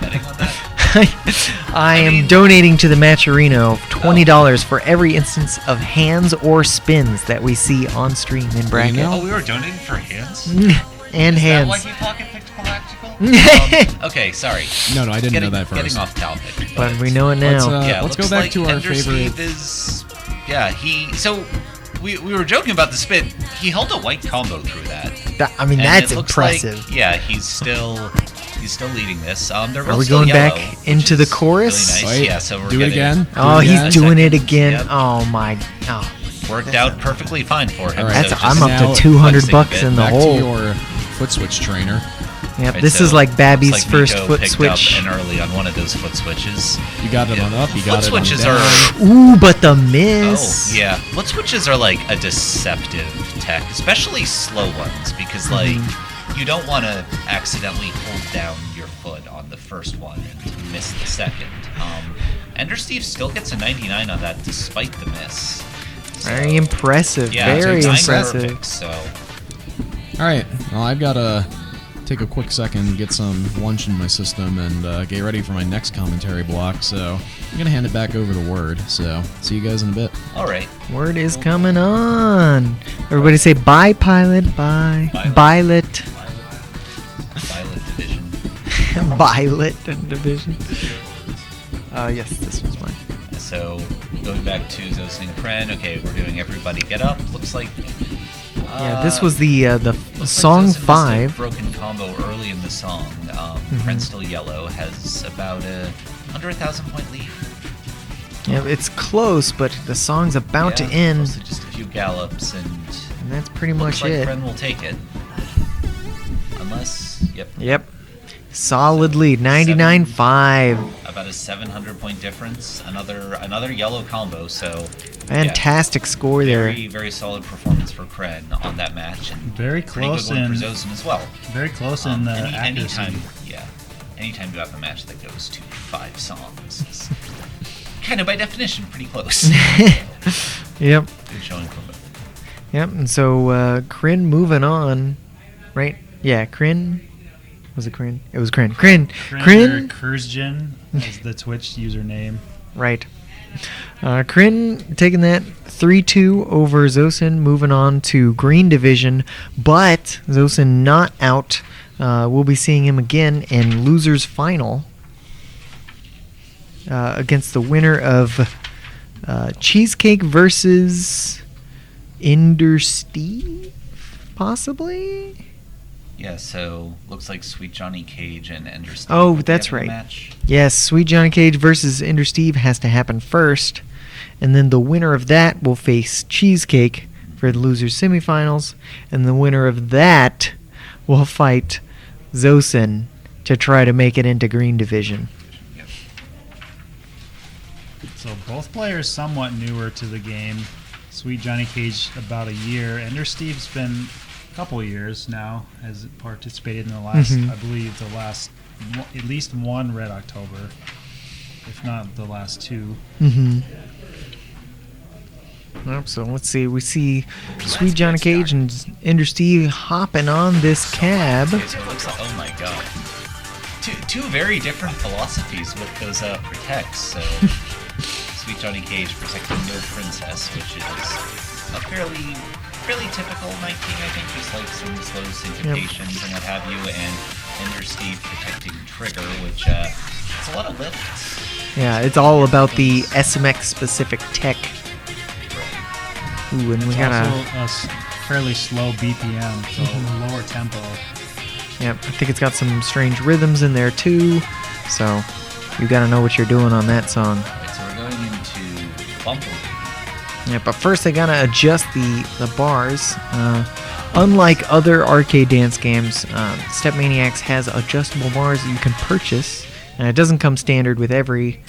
Betting on that? I am mean- donating to the Matcherino $20 for every instance of hands or spins that we see on stream in bracket. know- Oh, we were donating for hands? And Is that hands. why you pocket picked Galactical? Okay, sorry. No, I didn't Getting, know that first. Getting off topic. But we know it now. Let's, yeah, let's go looks back like to our Ender favorite. Steve is, so we were joking about the spin. He held a white combo through that. I mean, And that's it looks impressive. Like, yeah, he's still leading this. They're Are both we still going yellow, back which into the is chorus? Really nice. Wait, Yeah, so we're do it getting again. Oh, Do it he's again. doing it Seconds, again. yep. Oh my. Oh. Worked out perfectly fine for him. All right. so That's, just I'm up now to 200 flexing a bucks bit. in the Back hole. to your foot switch trainer. Yep, Right, this so is like Babby's looks like first Miko foot picked switch. up and early on one of those foot switches. You got it Yeah. on up. You Foot got it on switches down. are Ooh, but the miss. Oh, yeah. Foot switches are like a deceptive tech, especially slow ones, because like you don't want to accidentally hold down your foot on the first one and miss the second. Ender Steve still gets a 99 on that despite the miss. So, Very impressive. yeah, Very so time impressive. perfect, so All right. Well, I've got to take a quick second, get some lunch in my system, and get ready for my next commentary block. So I'm gonna hand it back over to Word. So see you guys in a bit. all right. Word is coming on. Everybody say bye, pilot. Bye. Violet. Violet. Violet Division. Violet division. Yes, this was mine. So going back to Zosin and Kren, okay, we're doing Everybody Get Up. Looks like Yeah, this was the looks song like Zosin missed a 5. broken combo early in the song. Kren still yellow has about under 1,000 point lead. Yeah, it's close, but the song's about to Yeah, end, close to just a few gallops, and and that's pretty looks much like it. Kren will take it. Unless, yep, Yep. Solid lead, 99.5. about a 700 point difference. Another yellow combo. So Fantastic score yeah, there. very very solid performance for Kren on that match, and Very pretty close good one in for Zosin as well. very close in accuracy. Anytime you have a match that goes to 5 songs, is kind of by definition pretty close. Yep. Good showing from both. Yep. And so Kryn moving on, right? Yeah, Kryn. Was it Kryn? It was Kryn. Kryn. Kryn. Kurzgen is the Twitch username. Right. Kryn taking that 3-2 over Zosin, moving on to Green Division, but Zosin not out. We'll be seeing him again in Losers Final against the winner of Cheesecake versus Ender Steve, possibly? Yeah, so looks like Sweet Johnny Cage and Ender Steve. Oh, will be that's having a right. Match. Yes, Sweet Johnny Cage versus Ender Steve has to happen first, and then the winner of that will face Cheesecake for the losers semifinals, and the winner of that will fight Zosin to try to make it into Green Division. Yep. So both players somewhat newer to the game. Sweet Johnny Cage about a year. Ender Steve's been couple of years now has participated in the last, Mhm. I believe, at least one Red October, if not the last two. Mm-hmm. So let's see. We see Sweet Johnny Cage and Ender Steve hopping on this cab. Okay, so it looks like, oh my god. Two very different philosophies with those protects. So, Sweet Johnny Cage protecting No Princess, which is a fairly typical Night King, I think, just like some slow syncopations and what have you, and Ender Steve protecting Trigger, which it's a lot of lifts. Yeah, it's all about the SMX specific tech. Ooh, and we It's got also a. a fairly slow BPM, so Mhm. lower tempo. Yep, I think it's got some strange rhythms in there too. So you got to know what you're doing on that song. Alright, so we're going into Bumblebee. Yeah, but first I gotta adjust the bars. Unlike other arcade dance games, Step Maniacs has adjustable bars that you can purchase, and it doesn't come standard with every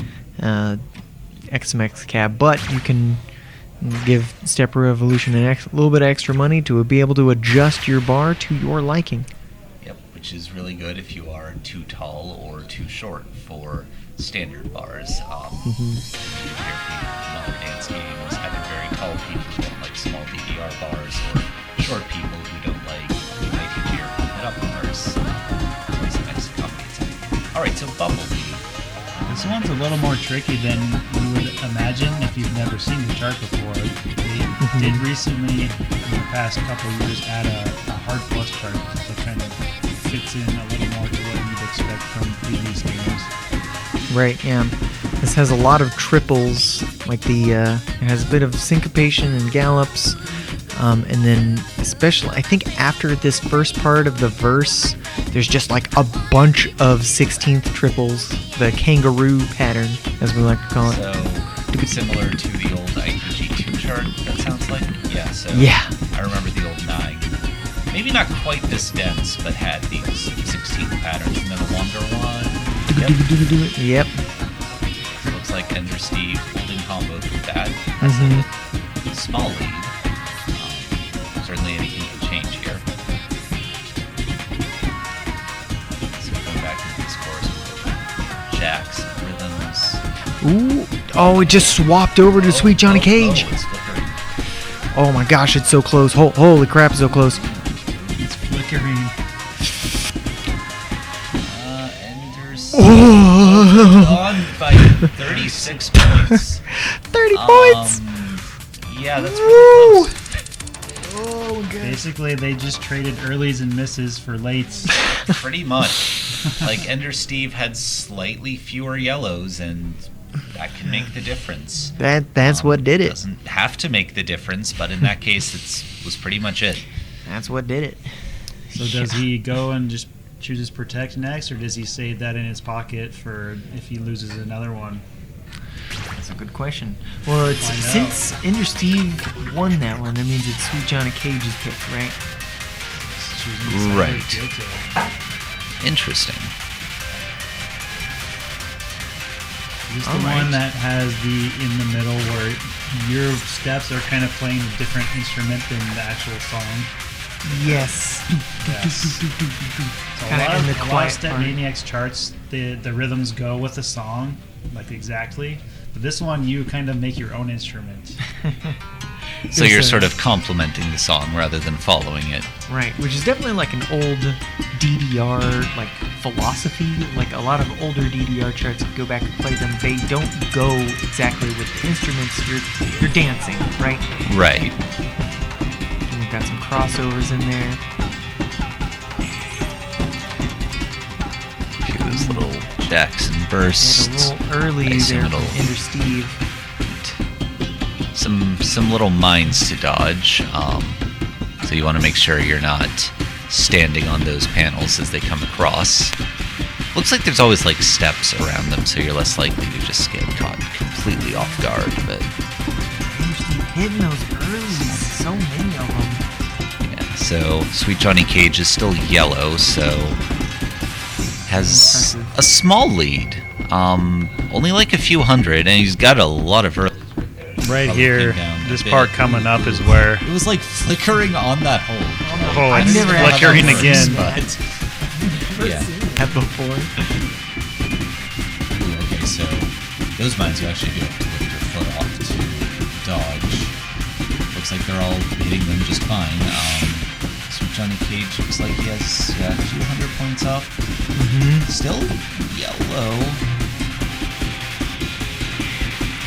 XMX cab, but you can give Step Revolution a little bit of extra money to be able to adjust your bar to your liking. Yep, which is really good if you are too tall or too short for standard bars. You hear people in other dance games, either very tall people who don't like small DDR bars, or short people who don't like making your pump it up bars. Always a nice combination. Alright, so Bumblebee. This one's a little more tricky than you would imagine if you've never seen the chart before. They did recently, in the past couple of years, add a hard plus chart that kind of fits in a little more to what you'd expect from previous games. Right, yeah. This has a lot of triples, like it has a bit of syncopation and gallops, and then especially, I think after this first part of the verse, there's just like a bunch of 16th triples, the kangaroo pattern, as we like to call it. So, similar to the old IPG2 chart, that sounds like? Yeah, so Yeah. I remember the old 9. Maybe not quite this dense, but had these 16 patterns, and then a longer one. Yep. Yep. So it looks like Ender Steve holding combos with that. Mhm. That's a small lead. Certainly anything can change here. So going back into this chorus with jacks, rhythms. Ooh. Oh, it just swapped over to Sweet Johnny Cage. Oh, it's flickering. Oh my gosh, it's so close. Holy crap, it's so close. It's flickering. Ender's Oh. on by 36 points. 30 points. Yeah, that's Woo. really close. Oh, God. Basically, they just traded earlies and misses for lates. Pretty much. Like Ender Steve had slightly fewer yellows, and that can make the difference. That's what did it. Doesn't have to make the difference, but in that case, was pretty much it. That's what did it. So does he go and just chooses protect next, or does he save that in his pocket for if he loses another one? That's a good question. Well, it's, Find out. since Ender Steve won that one, that means it's Sweet Johnny Cage's pick, right? Right. Interesting. He's the Alright. one that has the in the middle where your steps are kind of playing a different instrument than the actual song. Yes. Yes. So a Kinda lot in the of quiet Step part. Maniacs charts, the rhythms go with the song, like exactly. But this one, you kind of make your own instrument. So you're sort of complementing the song rather than following it. Right, which is definitely like an old DDR like philosophy. Like a lot of older DDR charts, if you go back and play them, they don't go exactly with the instruments. You're dancing, right? Right. And we've got some crossovers in there. Those little jacks and And bursts. a little early Nice there little- from Ender Steve. Some little mines to dodge. So you want to make sure you're not standing on those panels as they come across. Looks like there's always like steps around them, so you're less likely to just get caught completely off guard. But Ender Steve hitting those earlies, so many of them. yeah, so Sweet Johnny Cage is still yellow, so has Impressive. a small lead. Only like a few hundred, and he's got a lot of early. Right Probably here, came down a this bit. part coming up is where It was like flickering on that hole. oh Oh, I've it's never had flickering that again. But yeah. Have before. Ooh, okay, so those mines you actually do have to lift your foot off to dodge. Looks like they're all hitting them just fine. Sweet Johnny Cage looks like he has 200 points up. Still yellow.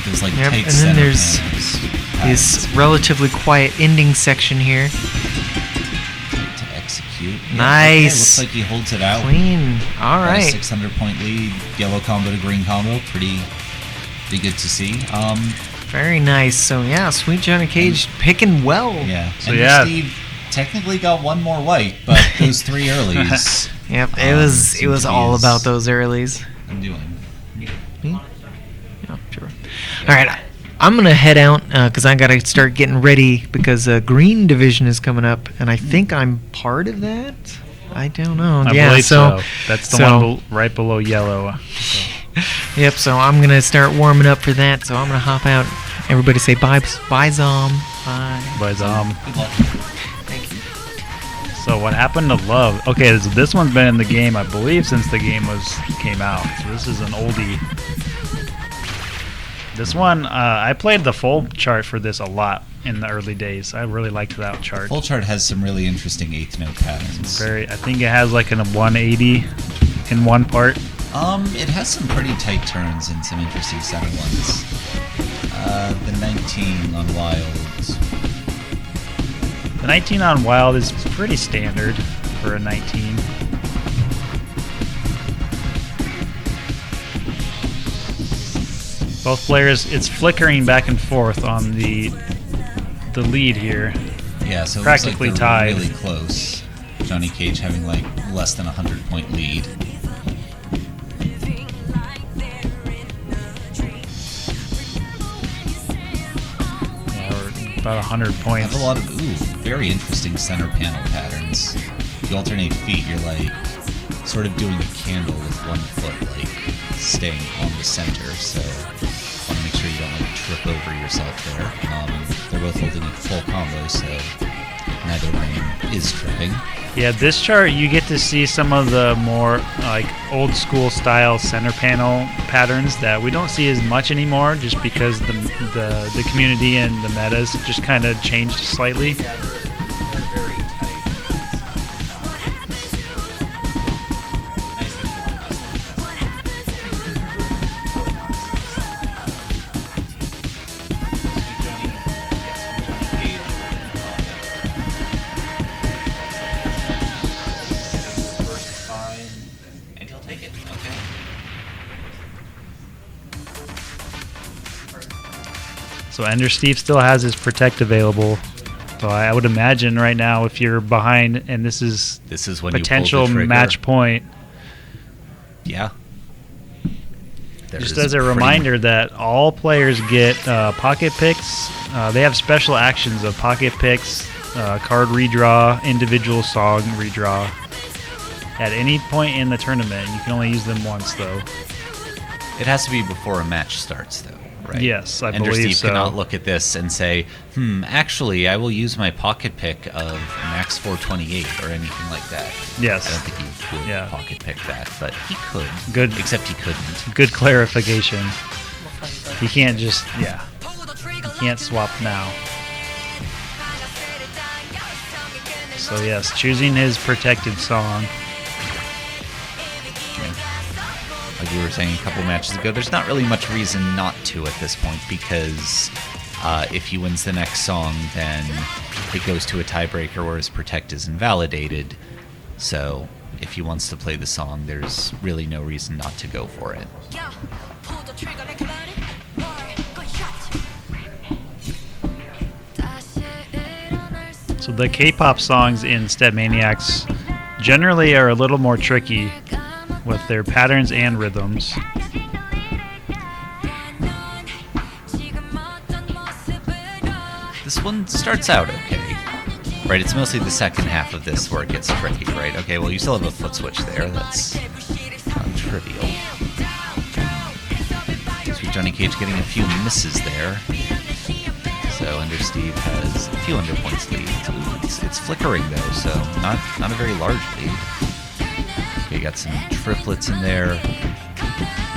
There's like Yep, tight and then center there's panels. This relatively quiet ending section here. To execute. Yeah, Nice. okay, looks like he holds it out. Clean. All Got a right. 600 point lead. Yellow combo to green combo. Pretty good to see. Very nice. So yeah, Sweet Johnny Cage picking well. Yeah. So, and yeah. Steve technically got one more white, but those 3 earlies. Yep. It seem was to be all his about those earlies. undoing. Yeah, sure. All right. I'm gonna head out because I gotta start getting ready because Green Division is coming up, and I think I'm part of that. I don't know. I yeah. believe So so. That's the so- one right below yellow. Yep. So I'm gonna start warming up for that. So I'm gonna hop out. Everybody say bye, bye, Zom. Bye. But Good luck. Thank you. so what happened to Love? Okay, this one's been in the game, I believe, since the game came out. So this is an oldie. This one, I played the full chart for this a lot in the early days. I really liked that chart. Full chart has some really interesting 8th note patterns. I think it has like a 180 in one part. It has some pretty tight turns and some interesting center ones. The 19 on Wild. The 19 on Wild is pretty standard for a 19. Both players, it's flickering back and forth on the lead here. Yeah, so it Practically looks like they're tied. really close. Johnny Cage having like less than 100 point lead. Yeah, we're about 100 I points. have a lot of very interesting center panel patterns. If you alternate feet, you're like sort of doing a candle with one foot, like staying on the center. So want to make sure you don't like trip over yourself there. They're both holding a full combo, so neither of them is tripping. Yeah, this chart you get to see some of the more like old school style center panel patterns that we don't see as much anymore, just because the community and the metas just kind of changed slightly. And he'll take it. Okay. So Ender Steve still has his protect available. So I would imagine right now, if you're behind and this is This is when potential you pull the trigger. match point, Yeah. just as a reminder that all players get pocket picks. They have special actions of pocket picks, card redraw, individual song redraw. At any point in the tournament, you can only use them once, though. It has to be before a match starts, though, right? Yes, I Ender believe Steve so. cannot look at this and say, actually, I will use my pocket pick of Max 428 or anything like that. Yes. I don't think he would Yeah. pocket pick that, but he could. Good. Except he couldn't. Good clarification. He can't just, He can't swap now. So yes, choosing his protected song. Like we were saying a couple matches ago, there's not really much reason not to at this point because if he wins the next song, then it goes to a tiebreaker where his protect is invalidated. So if he wants to play the song, there's really no reason not to go for it. So the K-pop songs in Step Maniacs generally are a little more tricky with their patterns and rhythms. This one starts out okay. Right, it's mostly the second half of this where it gets tricky, right? Okay, well, you still have a foot switch there. That's not trivial. Sweet Johnny Cage getting a few misses there. So Ender Steve has a few under points lead. Ooh, it's flickering though, so not a very large lead. Okay, you got some triplets in there.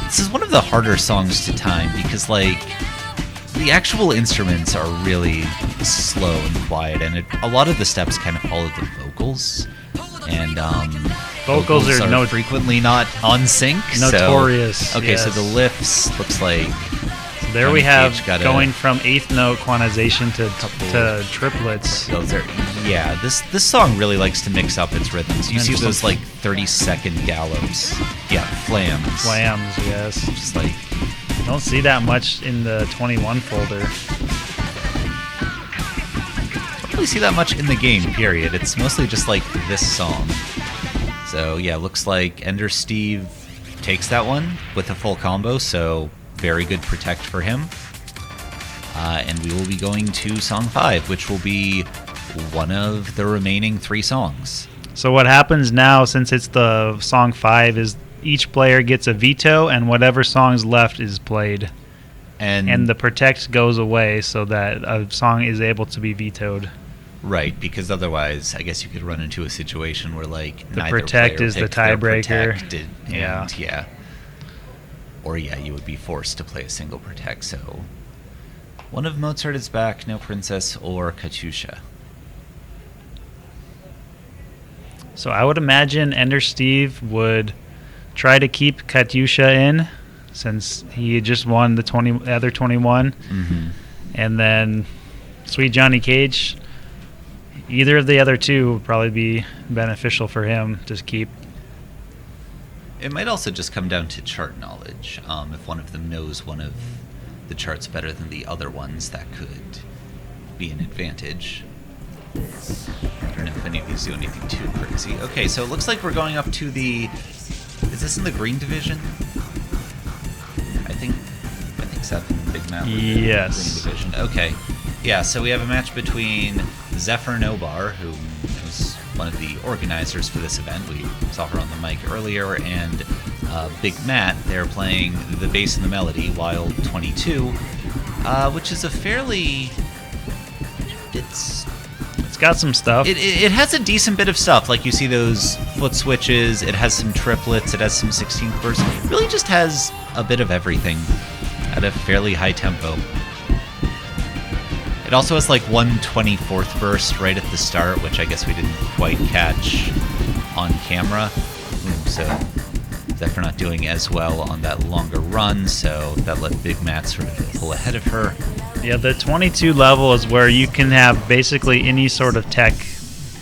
This is one of the harder songs to time because like the actual instruments are really slow and quiet, and a lot of the steps kind of follow the vocals. And Vocals are frequently not on sync. Notorious. So, okay, so yes. the lifts looks like There Johnny we have Cage got a going from eighth note quantization to couple- triplets. those are this song really likes to mix up its rhythms. You And see some- those like 30-second gallops. Yeah, flams. Flams, yes. Just like Don't see that much in the 21 folder. don't really see that much in the game, period. It's mostly just like this song. So yeah, looks like Ender Steve takes that one with a full combo, so very good protect for him. And we will be going to song 5, which will be one of the remaining 3 songs. So what happens now, since it's the song 5, is each player gets a veto, and whatever song's left is played. And the protect goes away so that a song is able to be vetoed. Right, because otherwise, I guess you could run into a situation where like The neither protect player is the picked their tiebreaker. protect, and, Yeah. yeah. Or yeah, you would be forced to play a single protect. So one of Mozart is back, no princess or Katyusha. So I would imagine Ender Steve would try to keep Katyusha in, since he just won the other 21. Mm-hmm. And then Sweet Johnny Cage, either of the other two would probably be beneficial for him to keep. It might also just come down to chart knowledge. If one of them knows one of the charts better than the other ones, that could be an advantage. I don't know if any of these do anything too crazy. Okay, so it looks like we're going up to the... Is this in the green division? I think 7, Big Matt. were in the Yes. Green division. Okay. Yeah, so we have a match between Zephyr Nobar, who is one of the organizers for this event. We saw her on the mic earlier, and Big Matt. They're playing the bass and the melody, Wild 22, which is a fairly... It's got some stuff. It has a decent bit of stuff. Like, you see those foot switches, it has some triplets, it has some 16th bursts. It really just has a bit of everything at a fairly high tempo. It also has like one 24th burst right at the start, which I guess we didn't quite catch on camera. So Zephyr not doing as well on that longer run, so that let Big Matt sort of pull ahead of her. Yeah, the 22 level is where you can have basically any sort of tech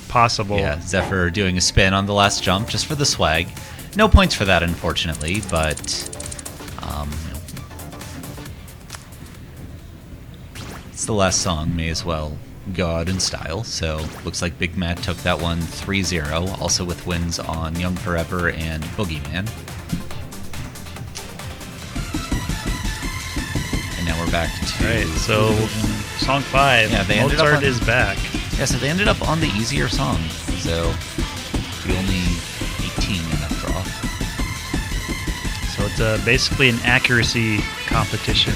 possible. Yeah, Zephyr doing a spin on the last jump just for the swag. No points for that, unfortunately, but it's the last song. May as well go out in style. So looks like Big Matt took that one 3-0, also with wins on Young Forever and Boogeyman. And now we're back to... Right, so song 5, Yeah, they ended up Mozart on- is back. Yeah, so they ended up on the easier song. So we only 18 in that draw. So it's basically an accuracy competition.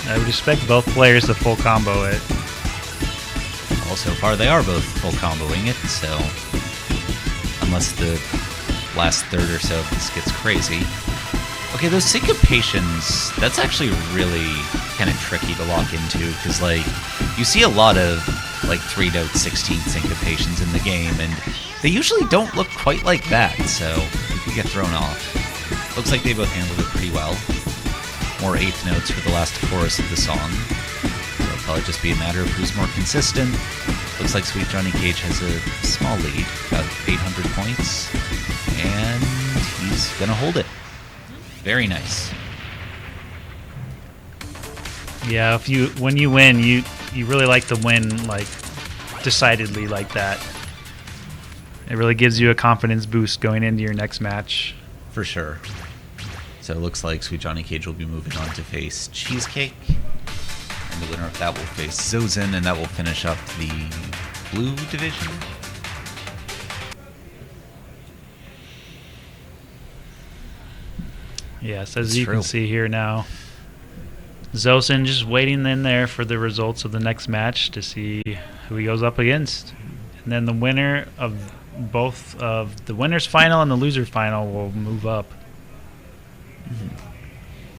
I would expect both players to full combo it. Well, so far they are both full comboing it, so unless the last third or so of this gets crazy. Okay, those syncopations, that's actually really kind of tricky to lock into, because like you see a lot of like 3-note 16th syncopations in the game, and they usually don't look quite like that, so you could get thrown off. Looks like they both handled it pretty well. More 8th notes for the last chorus of the song. It'll probably just be a matter of who's more consistent. Looks like Sweet Johnny Cage has a small lead, about 800 points, and he's gonna hold it. Very nice. Yeah, when you win, you really like to win like decidedly like that. It really gives you a confidence boost going into your next match. For sure. So it looks like Sweet Johnny Cage will be moving on to face Cheesecake. And the winner of that will face Zozin, and that will finish up the blue division. Yes, as It's you true. can see here now. Zosin just waiting in there for the results of the next match to see who he goes up against. And then the winner of both of the winner's final and the loser final will move up. Mhm.